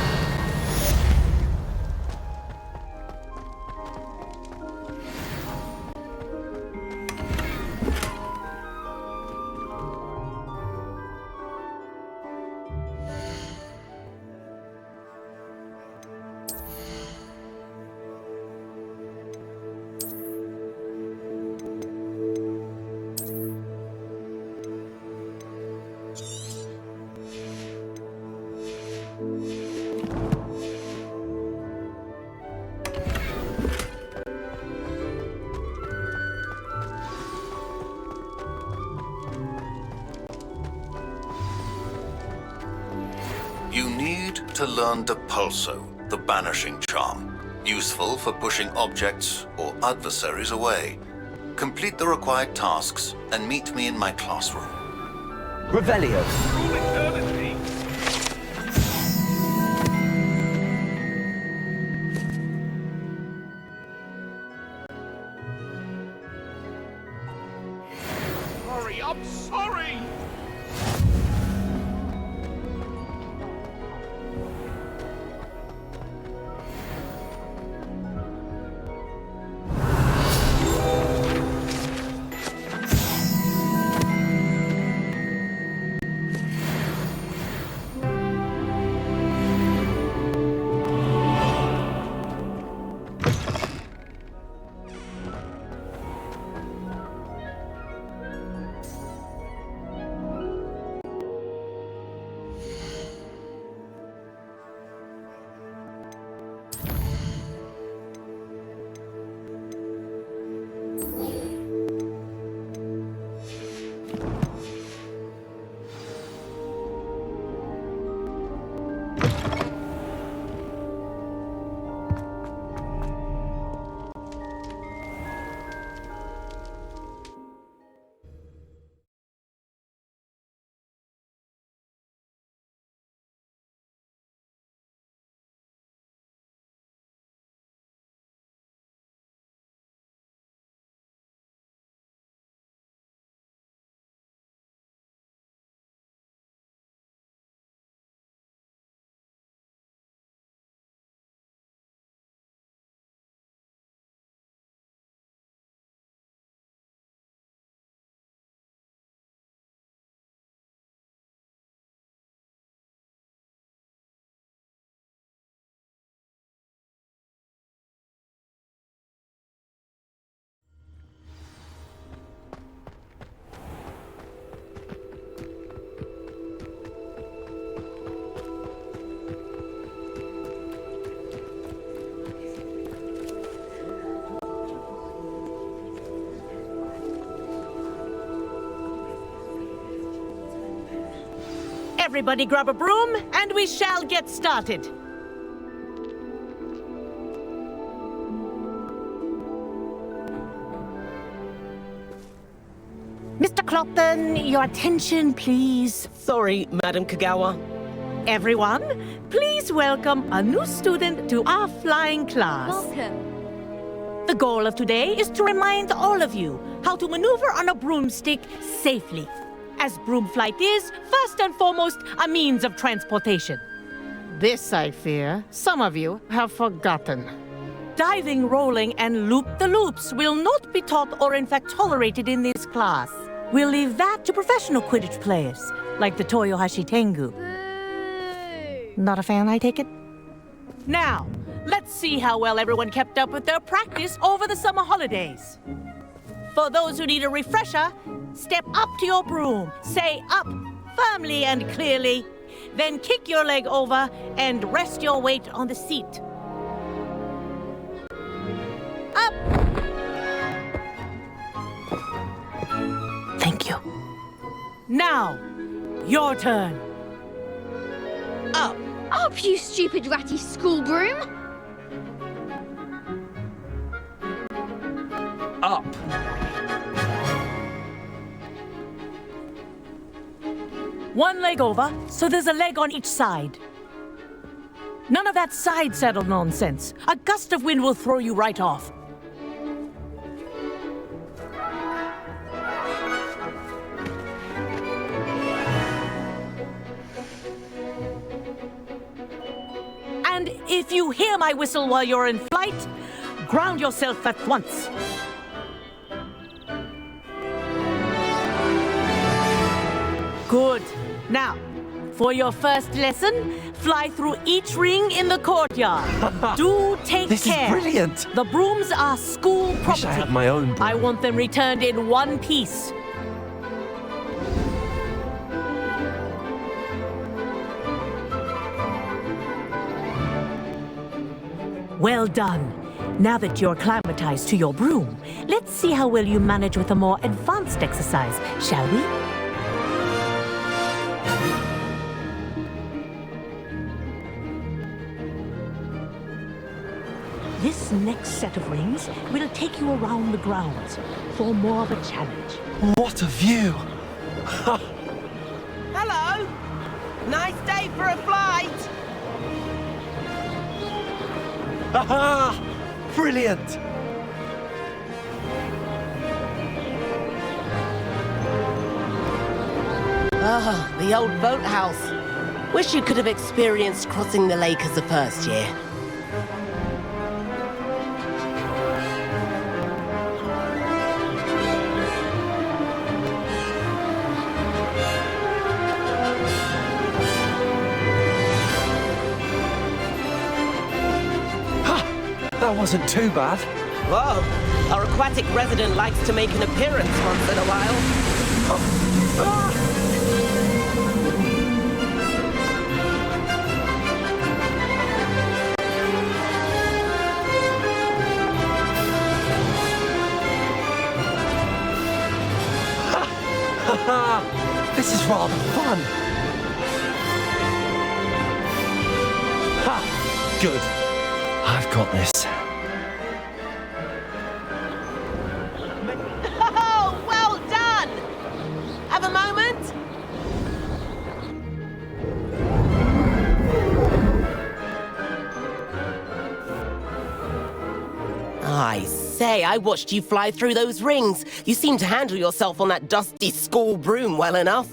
[SPEAKER 9] You need to learn Depulso, the banishing charm, useful for pushing objects or adversaries away. Complete the required tasks and meet me in my classroom.
[SPEAKER 1] Revelio.
[SPEAKER 7] Rule eternity. Sorry, I'm sorry!
[SPEAKER 5] Everybody grab a broom, and we shall get started. Mr. Clopton, your attention, please.
[SPEAKER 3] Sorry, Madam Kagawa.
[SPEAKER 5] Everyone, please welcome a new student to our flying class.
[SPEAKER 10] Welcome.
[SPEAKER 5] The goal of today is to remind all of you how to maneuver on a broomstick safely, as broom flight is, first and foremost, a means of transportation. This, I fear, some of you have forgotten. Diving, rolling, and loop-the-loops will not be taught or in fact tolerated in this class. We'll leave that to professional Quidditch players, like the Toyohashi Tengu. Not a fan, I take it? Now, let's see how well everyone kept up with their practice over the summer holidays. For those who need a refresher, step up to your broom, say up firmly and clearly, then kick your leg over and rest your weight on the seat. Up! Thank you. Now, your turn. Up.
[SPEAKER 10] Up, you stupid ratty school broom!
[SPEAKER 2] Up.
[SPEAKER 5] One leg over, so there's a leg on each side. None of that side saddle nonsense. A gust of wind will throw you right off. And if you hear my whistle while you're in flight, ground yourself at once. Good. Now, for your first lesson, fly through each ring in the courtyard. Do take
[SPEAKER 2] This
[SPEAKER 5] care.
[SPEAKER 2] is brilliant.
[SPEAKER 5] The brooms are school property.
[SPEAKER 2] Wish I had my own broom.
[SPEAKER 5] I want them returned in one piece. Well done. Now that you're acclimatized to your broom, let's see how well you manage with a more advanced exercise, shall we? This next set of rings will take you around the grounds for more of a challenge.
[SPEAKER 2] What a view!
[SPEAKER 3] Hello! Nice day for a flight!
[SPEAKER 2] Haha! Brilliant!
[SPEAKER 3] Ah, the old boathouse. Wish you could have experienced crossing the lake as a first year.
[SPEAKER 2] That wasn't too bad.
[SPEAKER 3] Whoa, our aquatic resident likes to make an appearance once in a while.
[SPEAKER 2] This is rather fun. Ha! Good. I've got this.
[SPEAKER 3] Oh, well done! Have a moment? I say, I watched you fly through those rings. You seem to handle yourself on that dusty school broom well enough.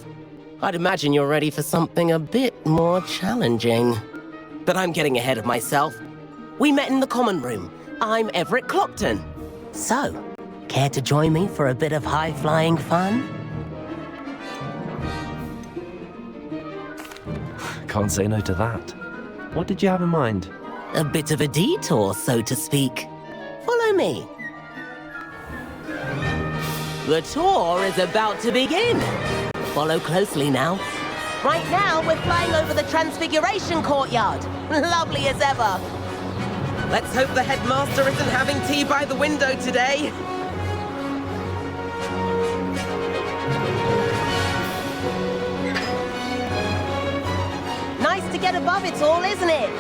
[SPEAKER 3] I'd imagine you're ready for something a bit more challenging. But I'm getting ahead of myself. We met in the common room. I'm Everett Clopton. So, care to join me for a bit of high-flying fun?
[SPEAKER 2] Can't say no to that. What did you have in mind?
[SPEAKER 3] A bit of a detour, so to speak. Follow me. The tour is about to begin. Follow closely now. Right now, we're flying over the Transfiguration Courtyard. Lovely as ever. Let's hope the headmaster isn't having tea by the window today. to get above it all, isn't it?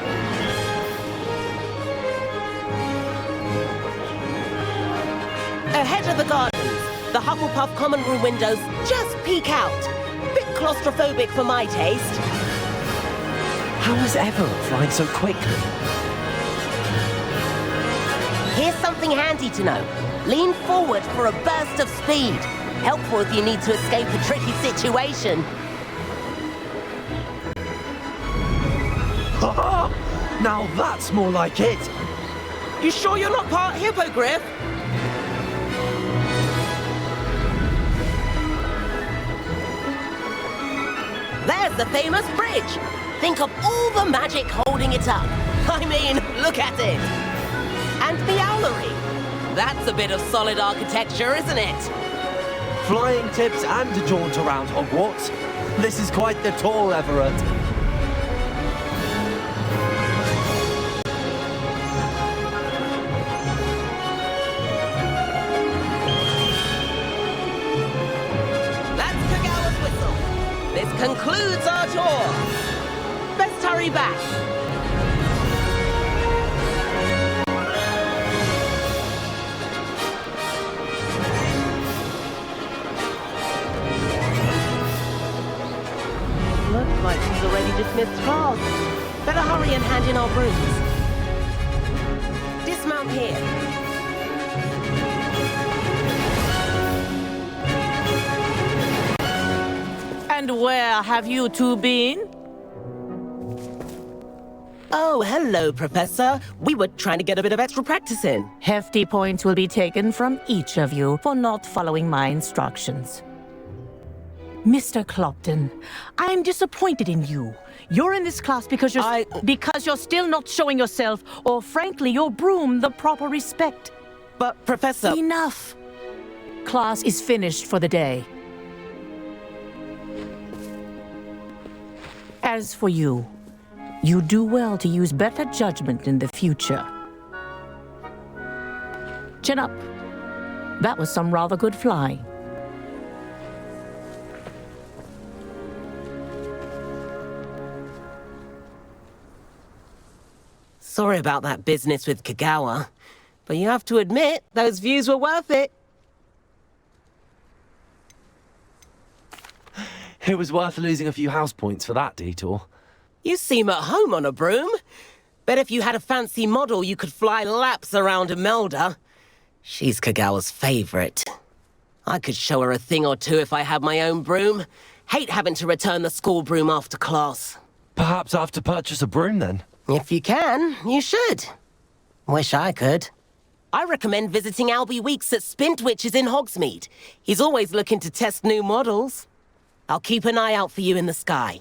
[SPEAKER 3] Ahead of the gardens, the Hufflepuff common room windows just peek out. Bit claustrophobic for my taste.
[SPEAKER 2] How is Everett flying so quickly?
[SPEAKER 3] Here's something handy to know. Lean forward for a burst of speed. Helpful if you need to escape a tricky situation.
[SPEAKER 2] Now that's more like it!
[SPEAKER 3] You sure you're not part hippogriff? There's the famous bridge. Think of all the magic holding it up. I mean, look at it. And the owlery. That's a bit of solid architecture, isn't it?
[SPEAKER 2] Flying tips and a jaunt around Hogwarts. This is quite the tour, Everett.
[SPEAKER 3] That's Kagawa's whistle. This concludes our tour. Best hurry back. Looks like she's already dismissed class. Better hurry and hand in our brooms. Dismount here.
[SPEAKER 5] And where have you two been?
[SPEAKER 3] Oh, hello, Professor. We were trying to get a bit of extra practice in.
[SPEAKER 5] Hefty points will be taken from each of you for not following my instructions. Mr. Clopton, I'm disappointed in you. You're in this class because you're still not showing yourself, or frankly, your broom, the proper respect.
[SPEAKER 3] But, Professor...
[SPEAKER 5] Enough! Class is finished for the day. As for you, you do well to use better judgment in the future. Chin up. That was some rather good flying.
[SPEAKER 3] Sorry about that business with Kagawa, but you have to admit, those views were worth it.
[SPEAKER 2] It was worth losing a few house points for that detour.
[SPEAKER 3] You seem at home on a broom. Bet if you had a fancy model, you could fly laps around Imelda. She's Kagawa's favorite. I could show her a thing or two if I had my own broom. Hate having to return the school broom after class.
[SPEAKER 2] Perhaps I have to purchase a broom then?
[SPEAKER 3] If you can, you should. Wish I could. I recommend visiting Albie Weeks at Spintwitches in Hogsmeade. He's always looking to test new models. I'll keep an eye out for you in the sky.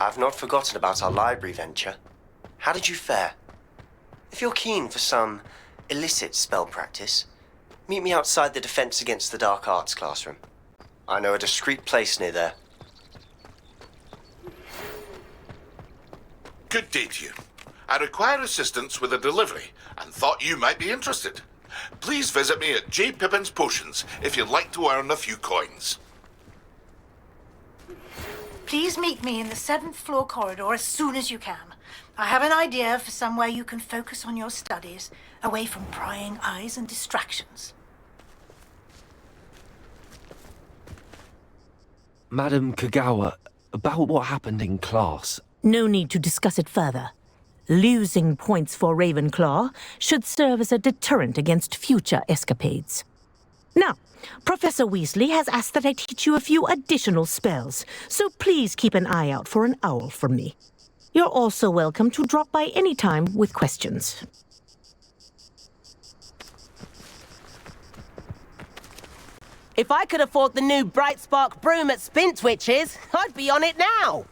[SPEAKER 11] I've not forgotten about our library venture. How did you fare? If you're keen for some illicit spell practice, meet me outside the Defense Against the Dark Arts classroom. I know a discreet place near there.
[SPEAKER 7] Good day to you. I require assistance with a delivery and thought you might be interested. Please visit me at J. Pippin's Potions if you'd like to earn a few coins.
[SPEAKER 12] Please meet me in the 7th floor corridor as soon as you can. I have an idea for somewhere you can focus on your studies, away from prying eyes and distractions.
[SPEAKER 2] Madam Kagawa, about what happened in class.
[SPEAKER 5] No need to discuss it further. Losing points for Ravenclaw should serve as a deterrent against future escapades. Now, Professor Weasley has asked that I teach you a few additional spells, so please keep an eye out for an owl from me. You're also welcome to drop by any time with questions.
[SPEAKER 3] If I could afford the new Bright Spark broom at Spintwitch's, I'd be on it now!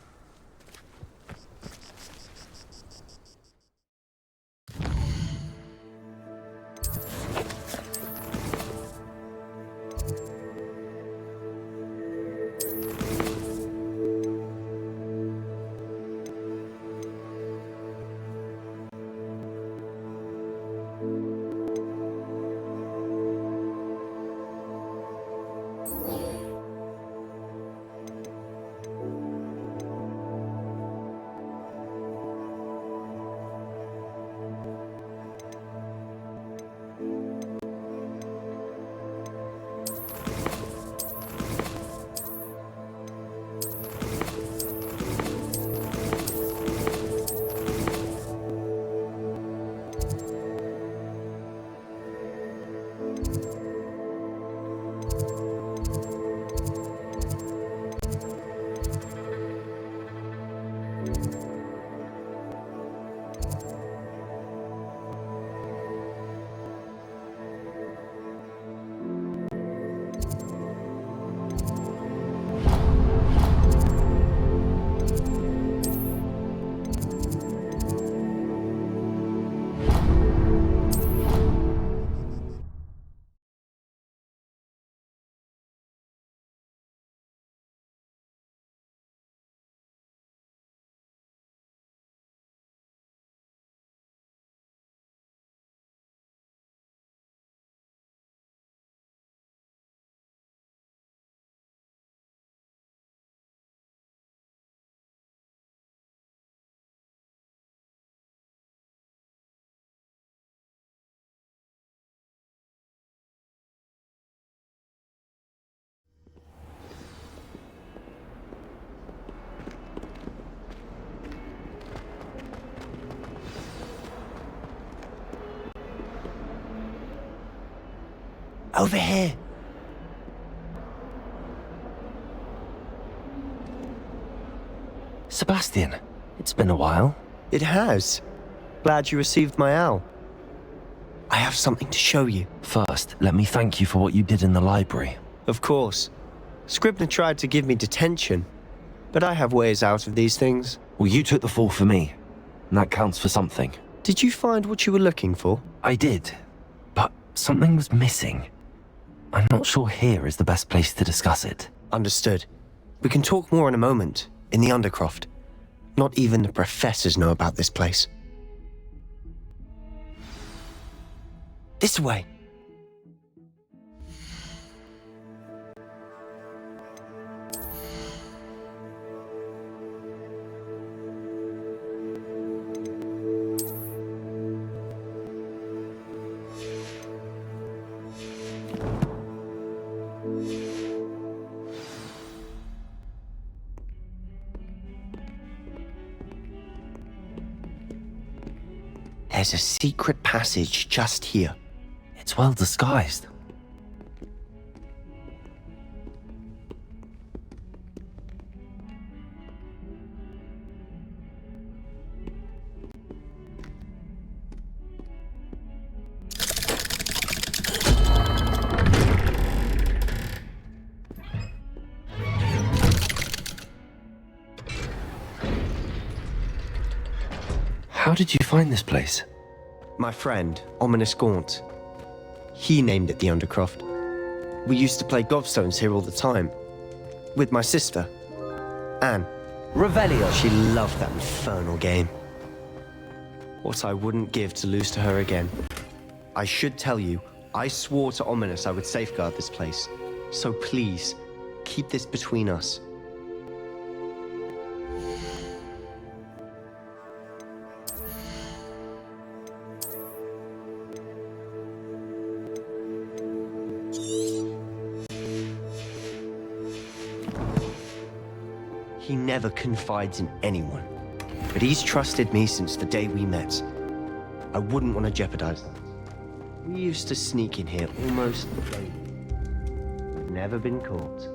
[SPEAKER 11] Over here.
[SPEAKER 2] Sebastian, it's been a while.
[SPEAKER 11] It has. Glad you received my owl. I have something to show you.
[SPEAKER 2] First, let me thank you for what you did in the library.
[SPEAKER 11] Of course. Scribner tried to give me detention, but I have ways out of these things.
[SPEAKER 2] Well, you took the fall for me, and that counts for something.
[SPEAKER 11] Did you find what you were looking for?
[SPEAKER 2] I did, but something was missing. I'm not sure here is the best place to discuss it.
[SPEAKER 11] Understood. We can talk more in a moment, in the Undercroft. Not even the professors know about this place. This way. There's a secret passage just here.
[SPEAKER 2] It's well disguised. How did you find this place?
[SPEAKER 11] My friend, Ominous Gaunt. He named it the Undercroft. We used to play gobstones here all the time. With my sister, Anne.
[SPEAKER 1] Revelio.
[SPEAKER 11] She loved that infernal game. What I wouldn't give to lose to her again. I should tell you, I swore to Ominous I would safeguard this place. So please, keep this between us. He never confides in anyone. but he's trusted me since the day we met. I wouldn't want to jeopardize that. We used to sneak in here almost daily. We've never been caught.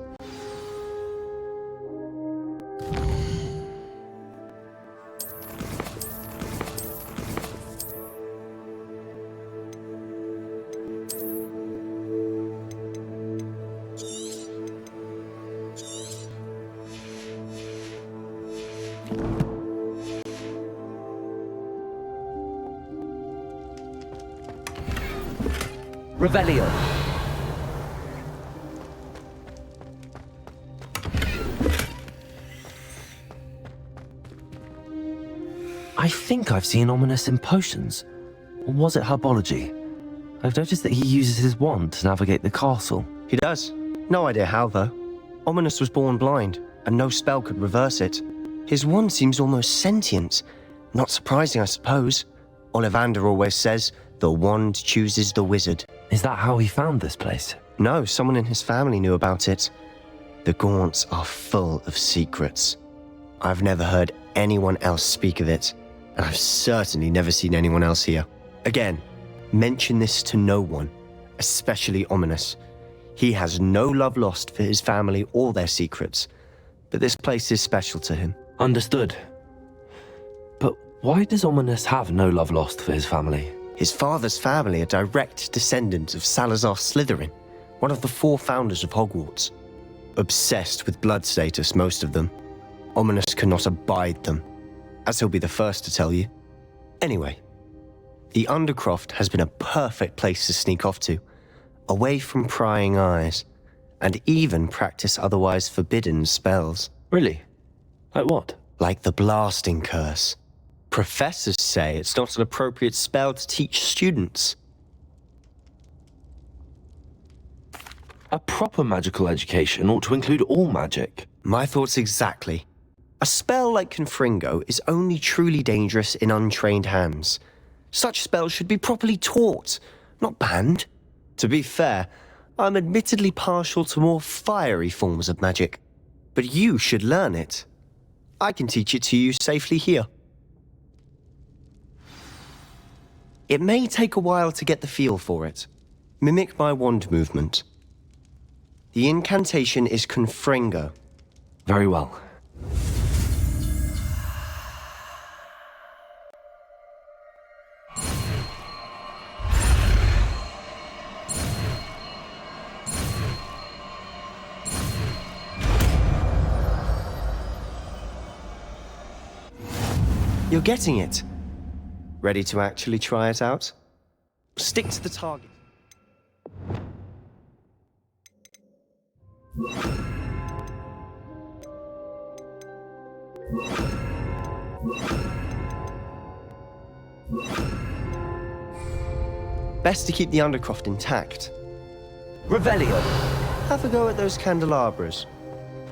[SPEAKER 1] Revelio.
[SPEAKER 2] I think I've seen Ominous in potions. Or was it herbology? I've noticed that he uses his wand to navigate the castle.
[SPEAKER 11] He does. No idea how, though. Ominous was born blind, and no spell could reverse it. His wand seems almost sentient. Not surprising, I suppose. Ollivander always says, the wand chooses the wizard.
[SPEAKER 2] Is that how he found this place?
[SPEAKER 11] No, someone in his family knew about it. The Gaunts are full of secrets. I've never heard anyone else speak of it, and I've certainly never seen anyone else here. Again, mention this to no one, especially Ominous. He has no love lost for his family or their secrets, but this place is special to him.
[SPEAKER 2] Understood. But why does Ominous have no love lost for his family?
[SPEAKER 11] His father's family are direct descendants of Salazar Slytherin, one of the 4 founders of Hogwarts. Obsessed with blood status, most of them. Ominous cannot abide them, as he'll be the first to tell you. Anyway, the Undercroft has been a perfect place to sneak off to, away from prying eyes, and even practice otherwise forbidden spells.
[SPEAKER 2] Really? Like what?
[SPEAKER 11] Like the blasting curse. Professors say it's not an appropriate spell to teach students.
[SPEAKER 2] A proper magical education ought to include all magic.
[SPEAKER 11] My thoughts exactly. A spell like Confringo is only truly dangerous in untrained hands. Such spells should be properly taught, not banned. To be fair, I'm admittedly partial to more fiery forms of magic, but you should learn it. I can teach it to you safely here. It may take a while to get the feel for it. Mimic my wand movement. The incantation is Confringo.
[SPEAKER 2] Very well.
[SPEAKER 11] You're getting it. Ready to actually try it out? Stick to the target. Best to keep the Undercroft intact.
[SPEAKER 1] Revelio.
[SPEAKER 11] Have a go at those candelabras.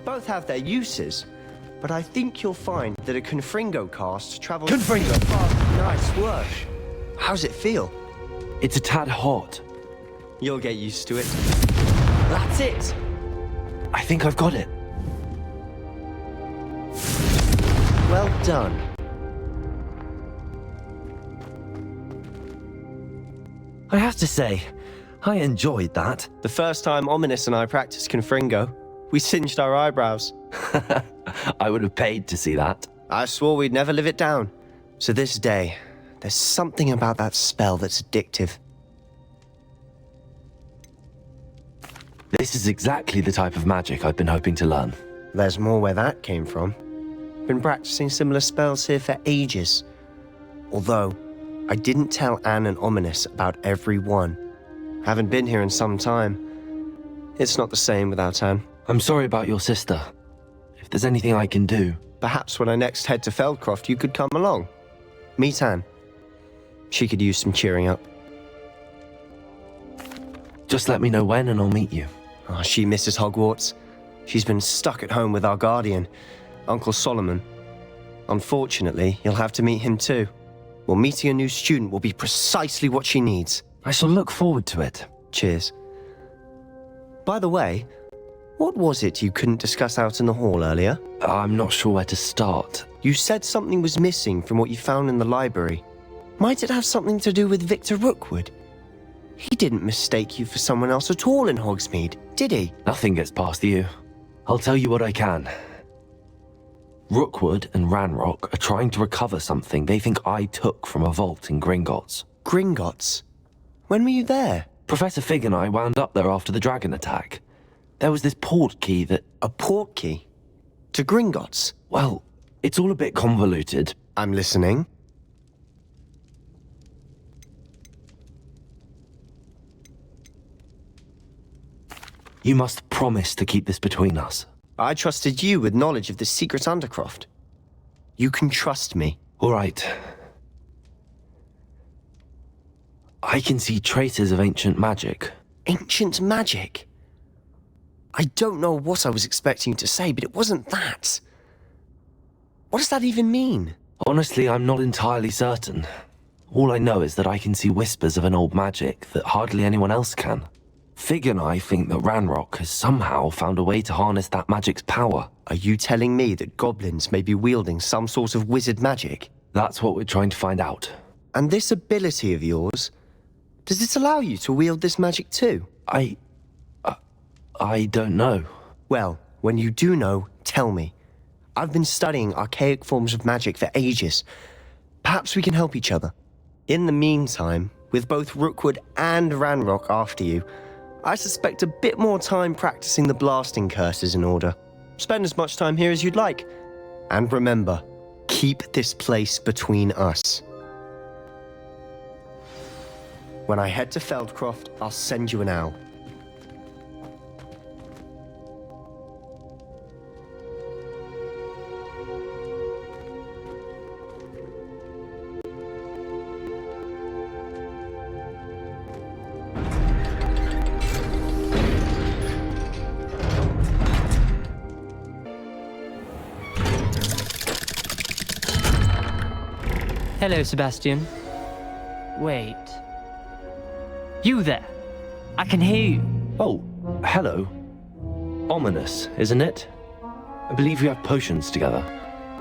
[SPEAKER 11] Both have their uses, but I think you'll find that a Confringo cast travels...
[SPEAKER 1] Confringo!
[SPEAKER 11] Nice work. How's it feel?
[SPEAKER 2] It's a tad hot.
[SPEAKER 11] You'll get used to it. That's it!
[SPEAKER 2] I think I've got it.
[SPEAKER 11] Well done.
[SPEAKER 2] I have to say, I enjoyed that.
[SPEAKER 11] The first time Ominous and I practiced Confringo, we singed our eyebrows.
[SPEAKER 2] I would have paid to see that.
[SPEAKER 11] I swore we'd never live it down. To this day, there's something about that spell that's addictive.
[SPEAKER 2] This is exactly the type of magic I've been hoping to learn.
[SPEAKER 11] There's more where that came from. Been practicing similar spells here for ages. Although, I didn't tell Anne and Ominous about every one. Haven't been here in some time. It's not the same without Anne.
[SPEAKER 2] I'm sorry about your sister. If there's anything I can do...
[SPEAKER 11] Perhaps when I next head to Feldcroft, you could come along. Meet Anne. She could use some cheering up.
[SPEAKER 2] Just let me know when and I'll meet you.
[SPEAKER 11] Oh, she misses Hogwarts. She's been stuck at home with our guardian, Uncle Solomon. Unfortunately, you'll have to meet him too. Well, meeting a new student will be precisely what she needs.
[SPEAKER 2] I shall look forward to it.
[SPEAKER 11] Cheers. By the way, What was it you couldn't discuss out in the hall earlier?
[SPEAKER 2] I'm not sure where to start.
[SPEAKER 11] You said something was missing from what you found in the library. Might it have something to do with Victor Rookwood? He didn't mistake you for someone else at all in Hogsmeade, did he?
[SPEAKER 2] Nothing gets past you. I'll tell you what I can. Rookwood and Ranrock are trying to recover something they think I took from a vault in Gringotts.
[SPEAKER 11] Gringotts? When were you there?
[SPEAKER 2] Professor Fig and I wound up there after the dragon attack. There was this port key that...
[SPEAKER 11] A port key? To Gringotts?
[SPEAKER 2] Well, it's all a bit convoluted.
[SPEAKER 11] I'm listening.
[SPEAKER 2] You must promise to keep this between us.
[SPEAKER 11] I trusted you with knowledge of the secret Undercroft. You can trust me.
[SPEAKER 2] All right. I can see traces of ancient magic.
[SPEAKER 11] Ancient magic? I don't know what I was expecting you to say, but it wasn't that. What does that even mean?
[SPEAKER 2] Honestly, I'm not entirely certain. All I know is that I can see whispers of an old magic that hardly anyone else can. Fig and I think that Ranrock has somehow found a way to harness that magic's power.
[SPEAKER 11] Are you telling me that goblins may be wielding some sort of wizard magic?
[SPEAKER 2] That's what we're trying to find out.
[SPEAKER 11] And this ability of yours, does it allow you to wield this magic too?
[SPEAKER 2] I don't know.
[SPEAKER 11] Well, when you do know, tell me. I've been studying archaic forms of magic for ages. Perhaps we can help each other. In the meantime, with both Rookwood and Ranrock after you, I suspect a bit more time practicing the blasting curse is in order. Spend as much time here as you'd like. And remember, keep this place between us. When I head to Feldcroft, I'll send you an owl.
[SPEAKER 13] Hello, Sebastian. Wait. You there? I can hear you.
[SPEAKER 2] Oh, hello. Ominous, isn't it? I believe we have potions together.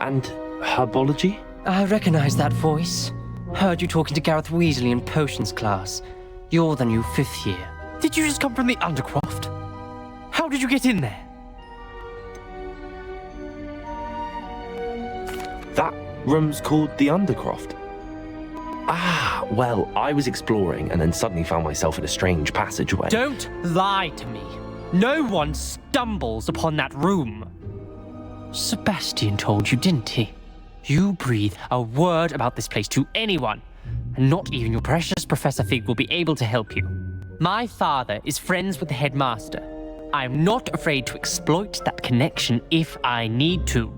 [SPEAKER 2] And herbology?
[SPEAKER 13] I recognize that voice. Heard you talking to Gareth Weasley in potions class. You're the new 5th year. Did you just come from the Undercroft? How did you get in there?
[SPEAKER 2] That room's called the Undercroft. Ah, well, I was exploring and then suddenly found myself in a strange passageway.
[SPEAKER 13] Don't lie to me. No one stumbles upon that room. Sebastian told you, didn't he? You breathe a word about this place to anyone, and not even your precious Professor Fig will be able to help you. My father is friends with the headmaster. I'm not afraid to exploit that connection if I need to.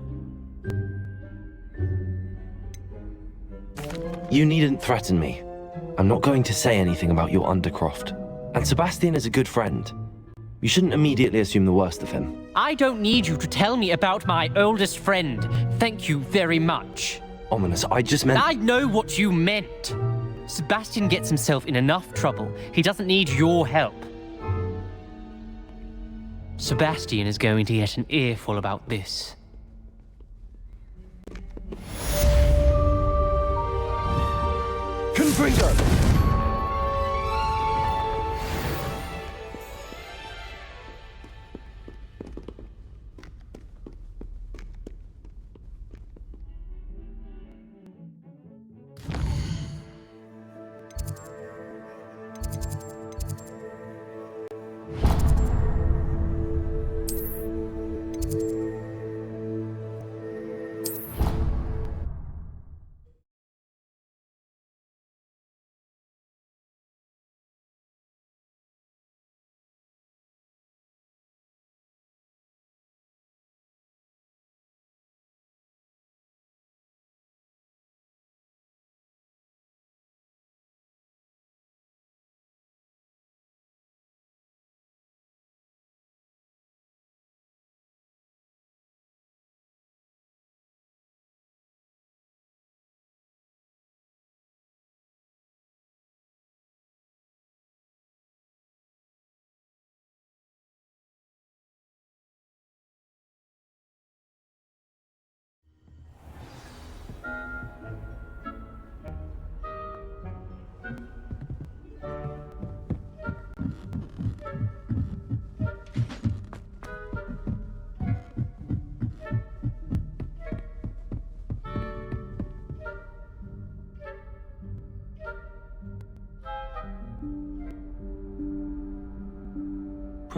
[SPEAKER 2] You needn't threaten me. I'm not going to say anything about your Undercroft. And Sebastian is a good friend. You shouldn't immediately assume the worst of him.
[SPEAKER 13] I don't need you to tell me about my oldest friend. Thank you very much.
[SPEAKER 2] Ominous, I just meant...
[SPEAKER 13] I know what you meant. Sebastian gets himself in enough trouble. He doesn't need your help. Sebastian is going to get an earful about this.
[SPEAKER 2] Confringo!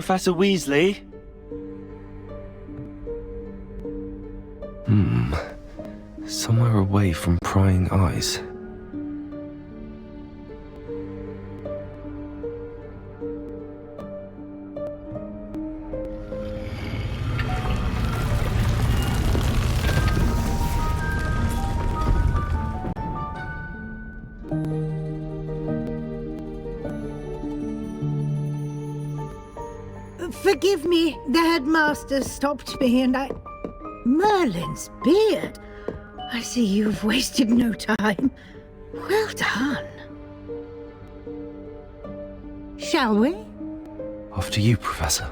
[SPEAKER 14] Professor Weasley?
[SPEAKER 2] Somewhere away from prying eyes.
[SPEAKER 12] Forgive me, the headmaster stopped me and I... Merlin's beard. I see you've wasted no time. Well done. Shall we?
[SPEAKER 2] After you, Professor.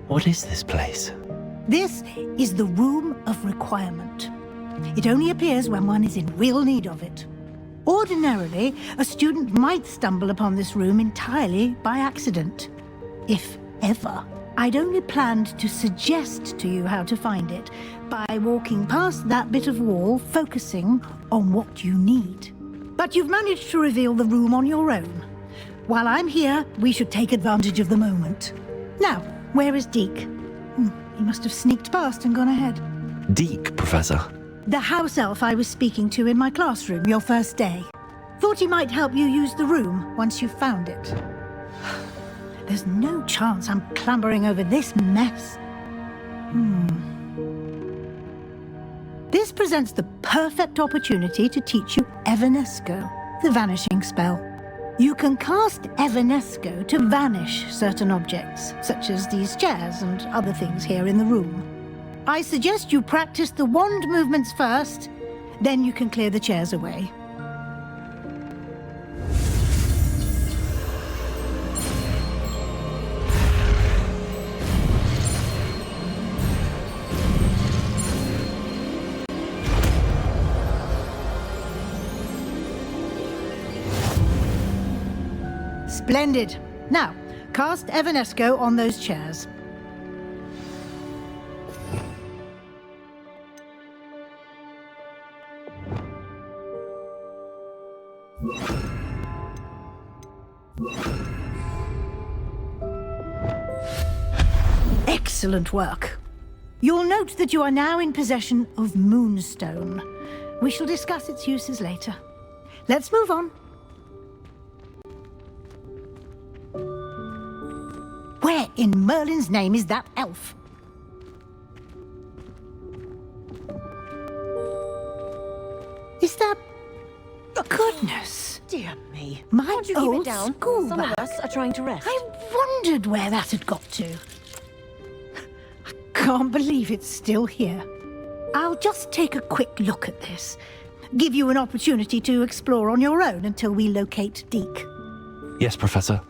[SPEAKER 2] What is this place?
[SPEAKER 12] This is the Room of Requirement. It only appears when one is in real need of it. Ordinarily, a student might stumble upon this room entirely by accident. If ever. I'd only planned to suggest to you how to find it by walking past that bit of wall, focusing on what you need. But you've managed to reveal the room on your own. While I'm here, we should take advantage of the moment. Now, where is Deke? He must have sneaked past and gone ahead.
[SPEAKER 2] Deke, Professor.
[SPEAKER 12] The house elf I was speaking to in my classroom your first day. Thought he might help you use the room once you've found it. There's no chance I'm clambering over this mess. This presents the perfect opportunity to teach you Evanesco, the vanishing spell. You can cast Evanesco to vanish certain objects, such as these chairs and other things here in the room. I suggest you practice the wand movements first, then you can clear the chairs away. Splendid. Now, cast Evanesco on those chairs. Excellent work. You'll note that you are now in possession of Moonstone. We shall discuss its uses later. Let's move on. Where in Merlin's name is that elf? Is that... Goodness!
[SPEAKER 15] Dear me.
[SPEAKER 12] My
[SPEAKER 15] Can't you keep
[SPEAKER 12] old
[SPEAKER 15] it down?
[SPEAKER 12] school
[SPEAKER 15] Some of
[SPEAKER 12] bag.
[SPEAKER 15] us are trying to rest.
[SPEAKER 12] I wondered where that had got to. I can't believe it's still here. I'll just take a quick look at this. Give you an opportunity to explore on your own until we locate Deke.
[SPEAKER 2] Yes, Professor.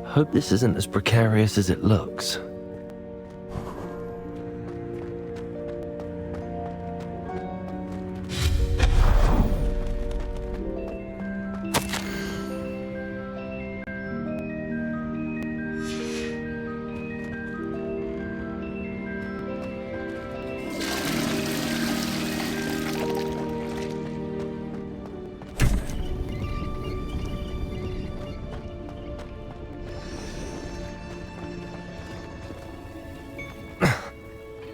[SPEAKER 2] Hope this isn't as precarious as it looks.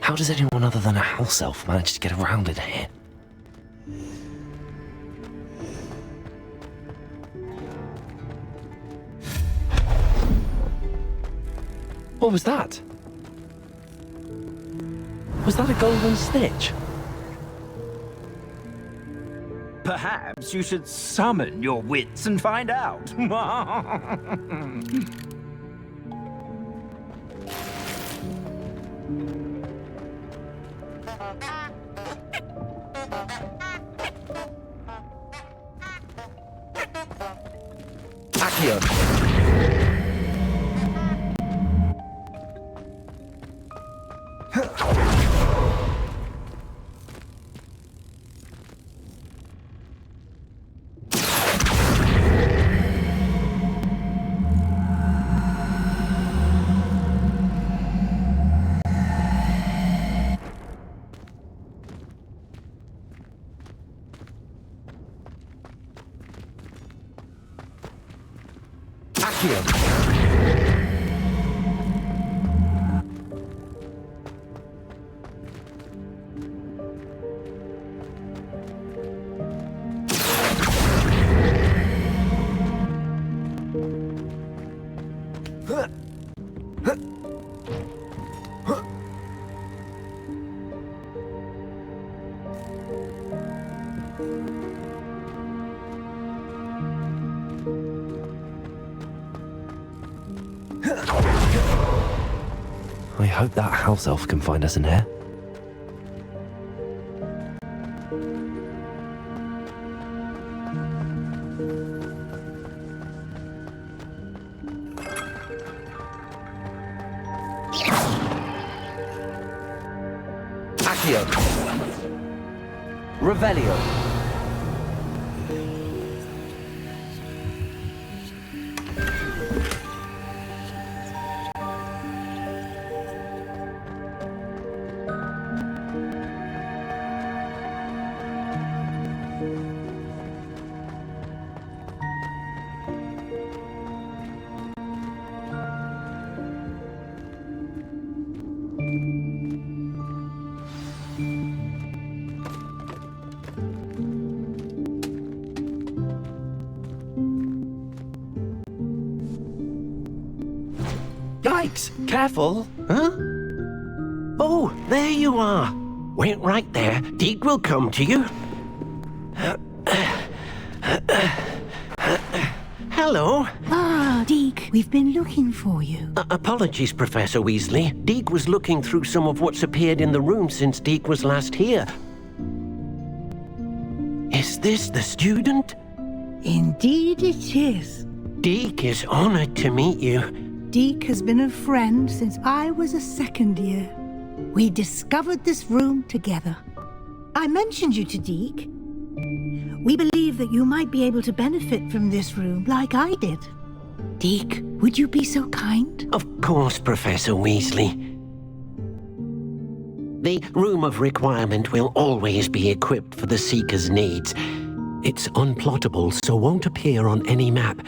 [SPEAKER 2] How does anyone other than a house elf manage to get around in here? What was that? Was that a golden snitch?
[SPEAKER 1] Perhaps you should summon your wits and find out.
[SPEAKER 2] Accio. I hope that house elf can find us in here.
[SPEAKER 1] Accio. Revelio.
[SPEAKER 2] Yikes! Careful!
[SPEAKER 4] Huh? Oh, there you are. Wait right there. Deke will come to you. Hello.
[SPEAKER 12] Ah, Deke, we've been looking for you.
[SPEAKER 4] Apologies, Professor Weasley. Deke was looking through some of what's appeared in the room since Deke was last here. Is this the student?
[SPEAKER 12] Indeed it is.
[SPEAKER 4] Deke is honored to meet you.
[SPEAKER 12] Deke has been a friend since I was a second year. We discovered this room together. I mentioned you to Deke. We believe that you might be able to benefit from this room like I did. Deke, would you be so kind?
[SPEAKER 4] Of course, Professor Weasley. The Room of Requirement will always be equipped for the Seeker's needs. It's unplottable, so won't appear on any map.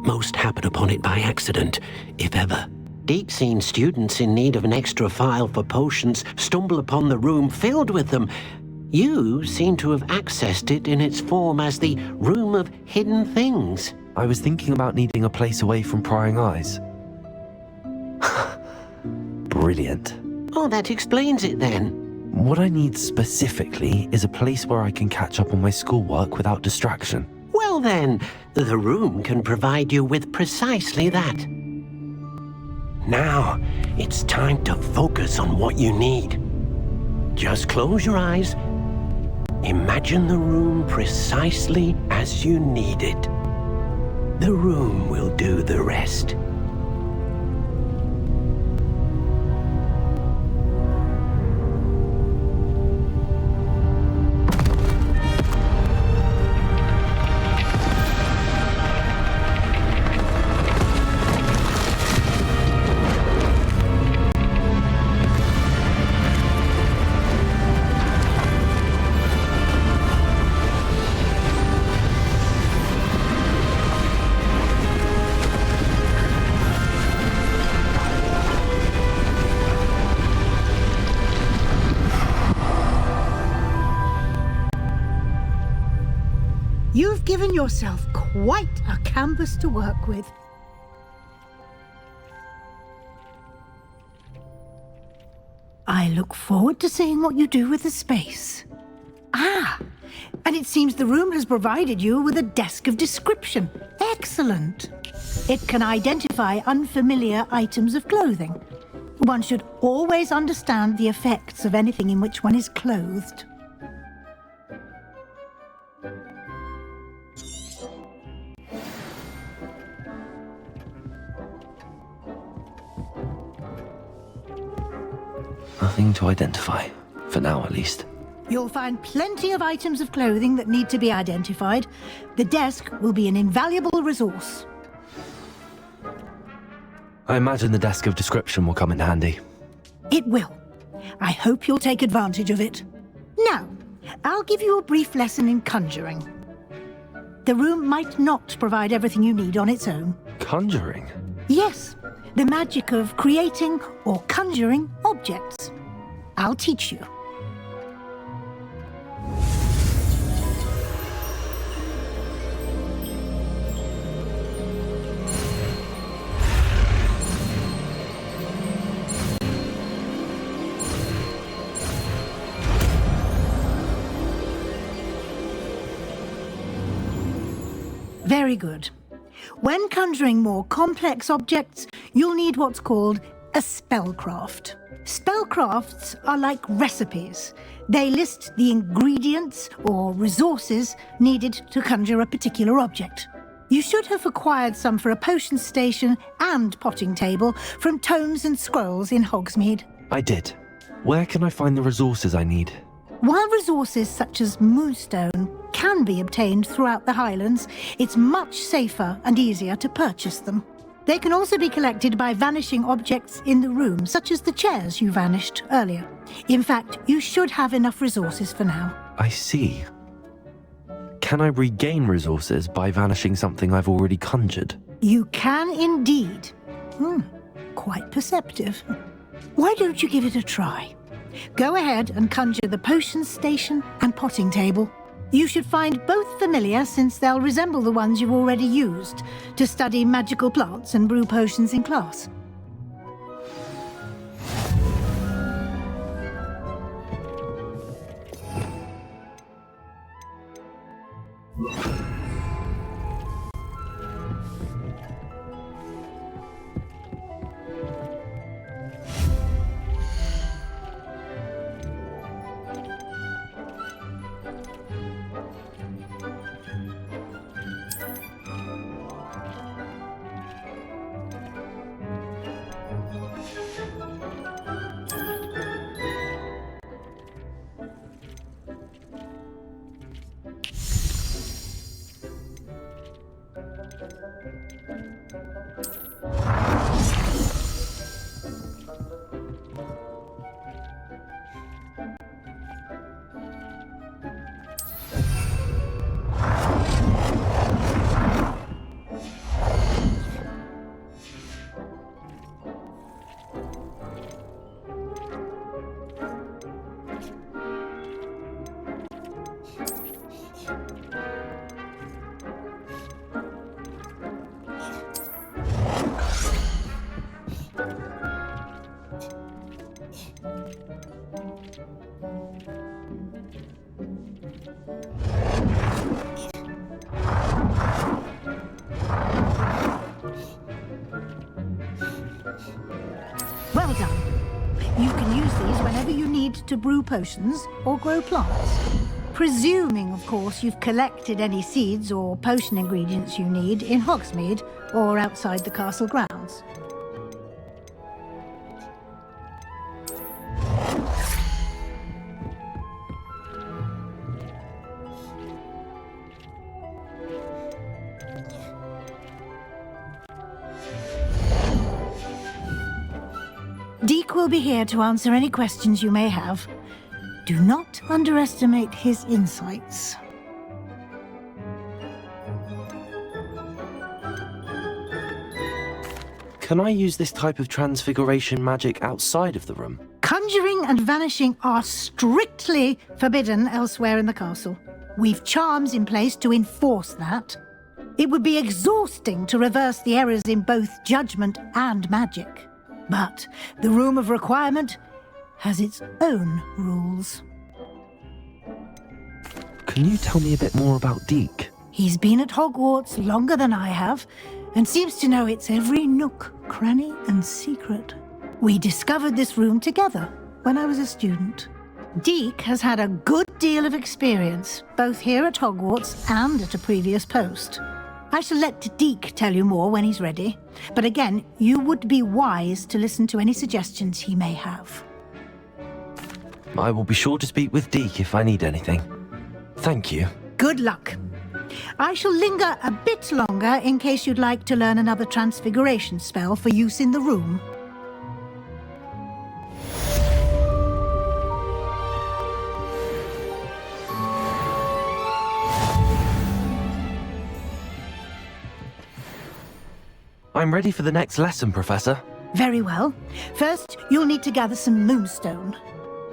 [SPEAKER 4] Most happen upon it by accident, if ever. Deke's seen students in need of an extra file for potions stumble upon the room filled with them. You seem to have accessed it in its form as the Room of Hidden Things.
[SPEAKER 2] I was thinking about needing a place away from prying eyes. Brilliant.
[SPEAKER 4] Oh, that explains it then.
[SPEAKER 2] What I need specifically is a place where I can catch up on my schoolwork without distraction.
[SPEAKER 4] Well then, the room can provide you with precisely that. Now, it's time to focus on what you need. Just close your eyes. Imagine the room precisely as you need it. The room will do the rest.
[SPEAKER 12] You've given yourself quite a canvas to work with. I look forward to seeing what you do with the space. Ah, and it seems the room has provided you with a desk of description. Excellent. It can identify unfamiliar items of clothing. One should always understand the effects of anything in which one is clothed.
[SPEAKER 2] Nothing to identify, for now at least.
[SPEAKER 12] You'll find plenty of items of clothing that need to be identified. The desk will be an invaluable resource.
[SPEAKER 2] I imagine the desk of description will come in handy.
[SPEAKER 12] It will. I hope you'll take advantage of it. Now, I'll give you a brief lesson in conjuring. The room might not provide everything you need on its own.
[SPEAKER 2] Conjuring?
[SPEAKER 12] Yes, the magic of creating or conjuring objects. I'll teach you. Very good. When conjuring more complex objects, you'll need what's called a spellcraft. Spellcrafts are like recipes. They list the ingredients or resources needed to conjure a particular object. You should have acquired some for a potion station and potting table from tomes and scrolls in Hogsmeade.
[SPEAKER 2] I did. Where can I find the resources I need?
[SPEAKER 12] While resources such as moonstone can be obtained throughout the Highlands, it's much safer and easier to purchase them. They can also be collected by vanishing objects in the room, such as the chairs you vanished earlier. In fact, you should have enough resources for now.
[SPEAKER 2] I see. Can I regain resources by vanishing something I've already conjured?
[SPEAKER 12] You can indeed. Quite perceptive. Why don't you give it a try? Go ahead and conjure the potion station and potting table. You should find both familiar, since they'll resemble the ones you've already used to study magical plants and brew potions in class. Well done. You can use these whenever you need to brew potions or grow plants. Presuming, of course, you've collected any seeds or potion ingredients you need in Hogsmeade or outside the castle grounds. Deke will be here to answer any questions you may have. Do not underestimate his insights.
[SPEAKER 2] Can I use this type of transfiguration magic outside of the room?
[SPEAKER 12] Conjuring and vanishing are strictly forbidden elsewhere in the castle. We've charms in place to enforce that. It would be exhausting to reverse the errors in both judgment and magic. But the Room of Requirement has its own rules.
[SPEAKER 2] Can you tell me a bit more about Deke?
[SPEAKER 12] He's been at Hogwarts longer than I have, and seems to know its every nook, cranny, and secret. We discovered this room together when I was a student. Deke has had a good deal of experience, both here at Hogwarts and at a previous post. I shall let Deke tell you more when he's ready, but again, you would be wise to listen to any suggestions he may have.
[SPEAKER 2] I will be sure to speak with Deke if I need anything. Thank you.
[SPEAKER 12] Good luck. I shall linger a bit longer in case you'd like to learn another transfiguration spell for use in the room.
[SPEAKER 2] I'm ready for the next lesson, Professor.
[SPEAKER 12] Very well. First, you'll need to gather some moonstone.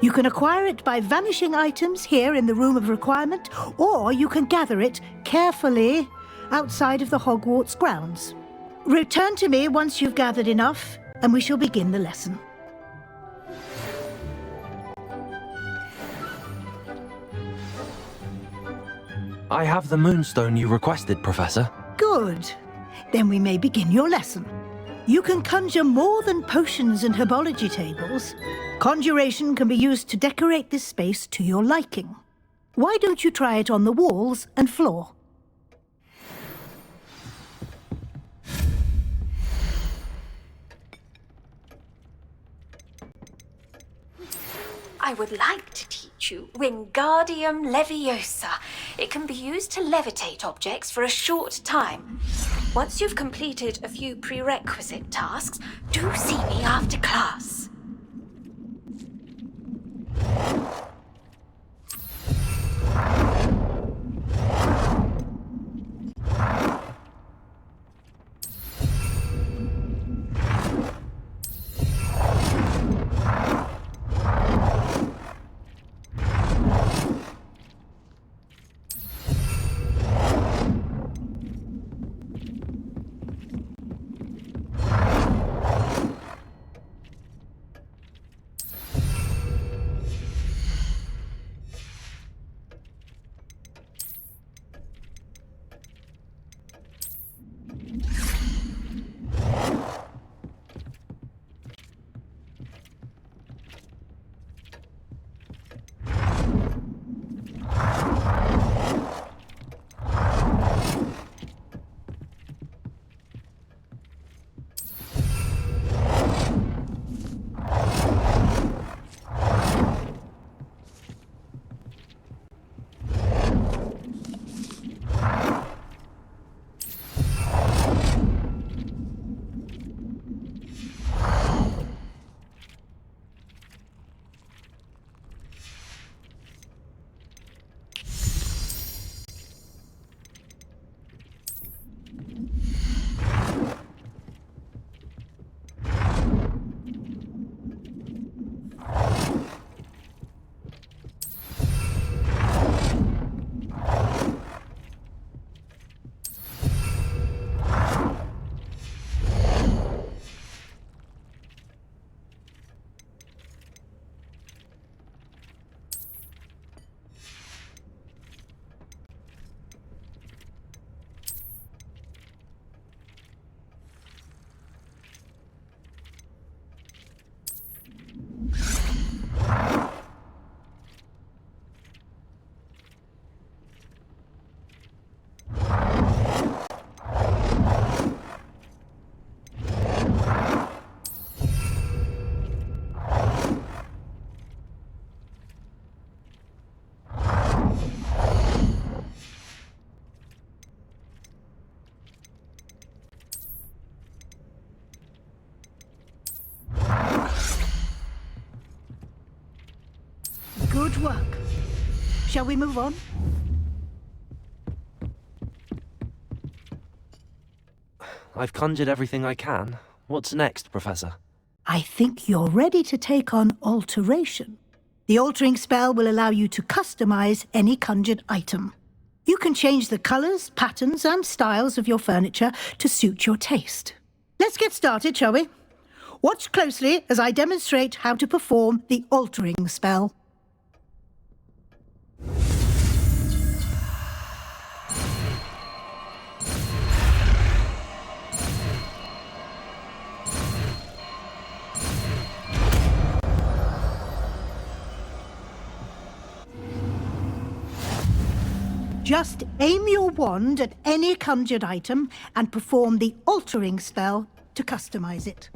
[SPEAKER 12] You can acquire it by vanishing items here in the Room of Requirement, or you can gather it carefully outside of the Hogwarts grounds. Return to me once you've gathered enough, and we shall begin the lesson.
[SPEAKER 2] I have the moonstone you requested, Professor.
[SPEAKER 12] Good. Then we may begin your lesson. You can conjure more than potions and herbology tables. Conjuration can be used to decorate this space to your liking. Why don't you try it on the walls and floor?
[SPEAKER 14] I would like to teach you Wingardium Leviosa. It can be used to levitate objects for a short time. Once you've completed a few prerequisite tasks, do see me after class.
[SPEAKER 12] Good work. Shall we move on?
[SPEAKER 2] I've conjured everything I can. What's next, Professor?
[SPEAKER 12] I think you're ready to take on alteration. The altering spell will allow you to customize any conjured item. You can change the colors, patterns, and styles of your furniture to suit your taste. Let's get started, shall we? Watch closely as I demonstrate how to perform the altering spell. Just aim your wand at any conjured item and perform the altering spell to customize it.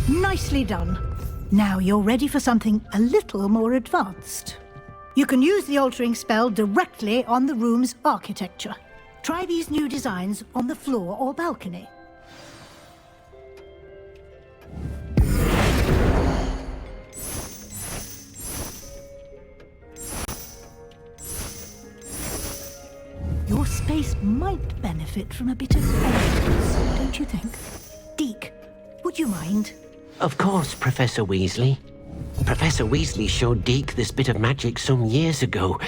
[SPEAKER 12] Nicely done. Now you're ready for something a little more advanced. You can use the altering spell directly on the room's architecture. Try these new designs on the floor or balcony. Your space might benefit from a bit of elegance, don't you think? Deke, would you mind?
[SPEAKER 4] Of course, Professor Weasley. Professor Weasley showed Deke this bit of magic some years ago.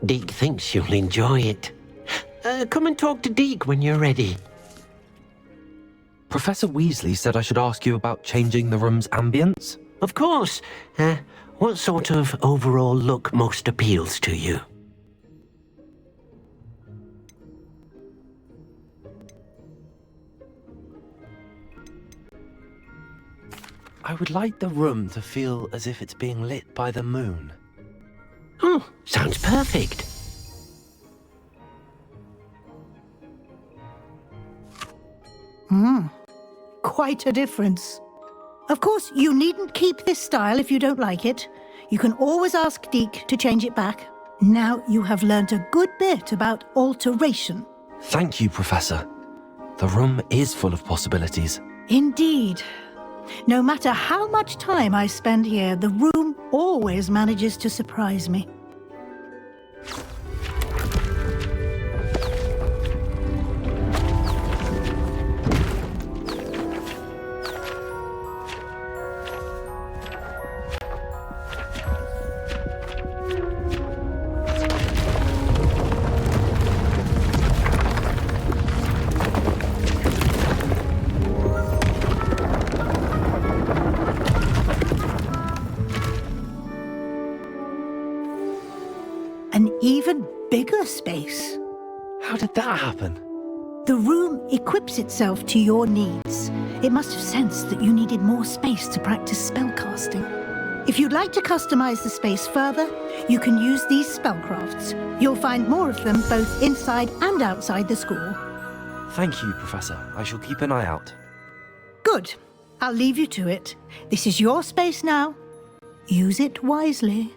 [SPEAKER 4] Deke thinks you'll enjoy it. Come and talk to Deke when you're ready.
[SPEAKER 2] Professor Weasley said I should ask you about changing the room's ambience?
[SPEAKER 4] Of course. What sort of overall look most appeals to you?
[SPEAKER 2] I would like the room to feel as if it's being lit by the moon.
[SPEAKER 4] Oh, sounds perfect.
[SPEAKER 12] Quite a difference. Of course, you needn't keep this style if you don't like it. You can always ask Deke to change it back. Now you have learnt a good bit about alteration.
[SPEAKER 2] Thank you, Professor. The room is full of possibilities.
[SPEAKER 12] Indeed. No matter how much time I spend here, the room always manages to surprise me. bigger space.
[SPEAKER 2] How did that happen?
[SPEAKER 12] The room equips itself to your needs. It must have sensed that you needed more space to practice spellcasting. If you'd like to customize the space further, you can use these spellcrafts. You'll find more of them both inside and outside the school.
[SPEAKER 2] Thank you, Professor. I shall keep an eye out.
[SPEAKER 12] Good. I'll leave you to it. This is your space now. Use it wisely.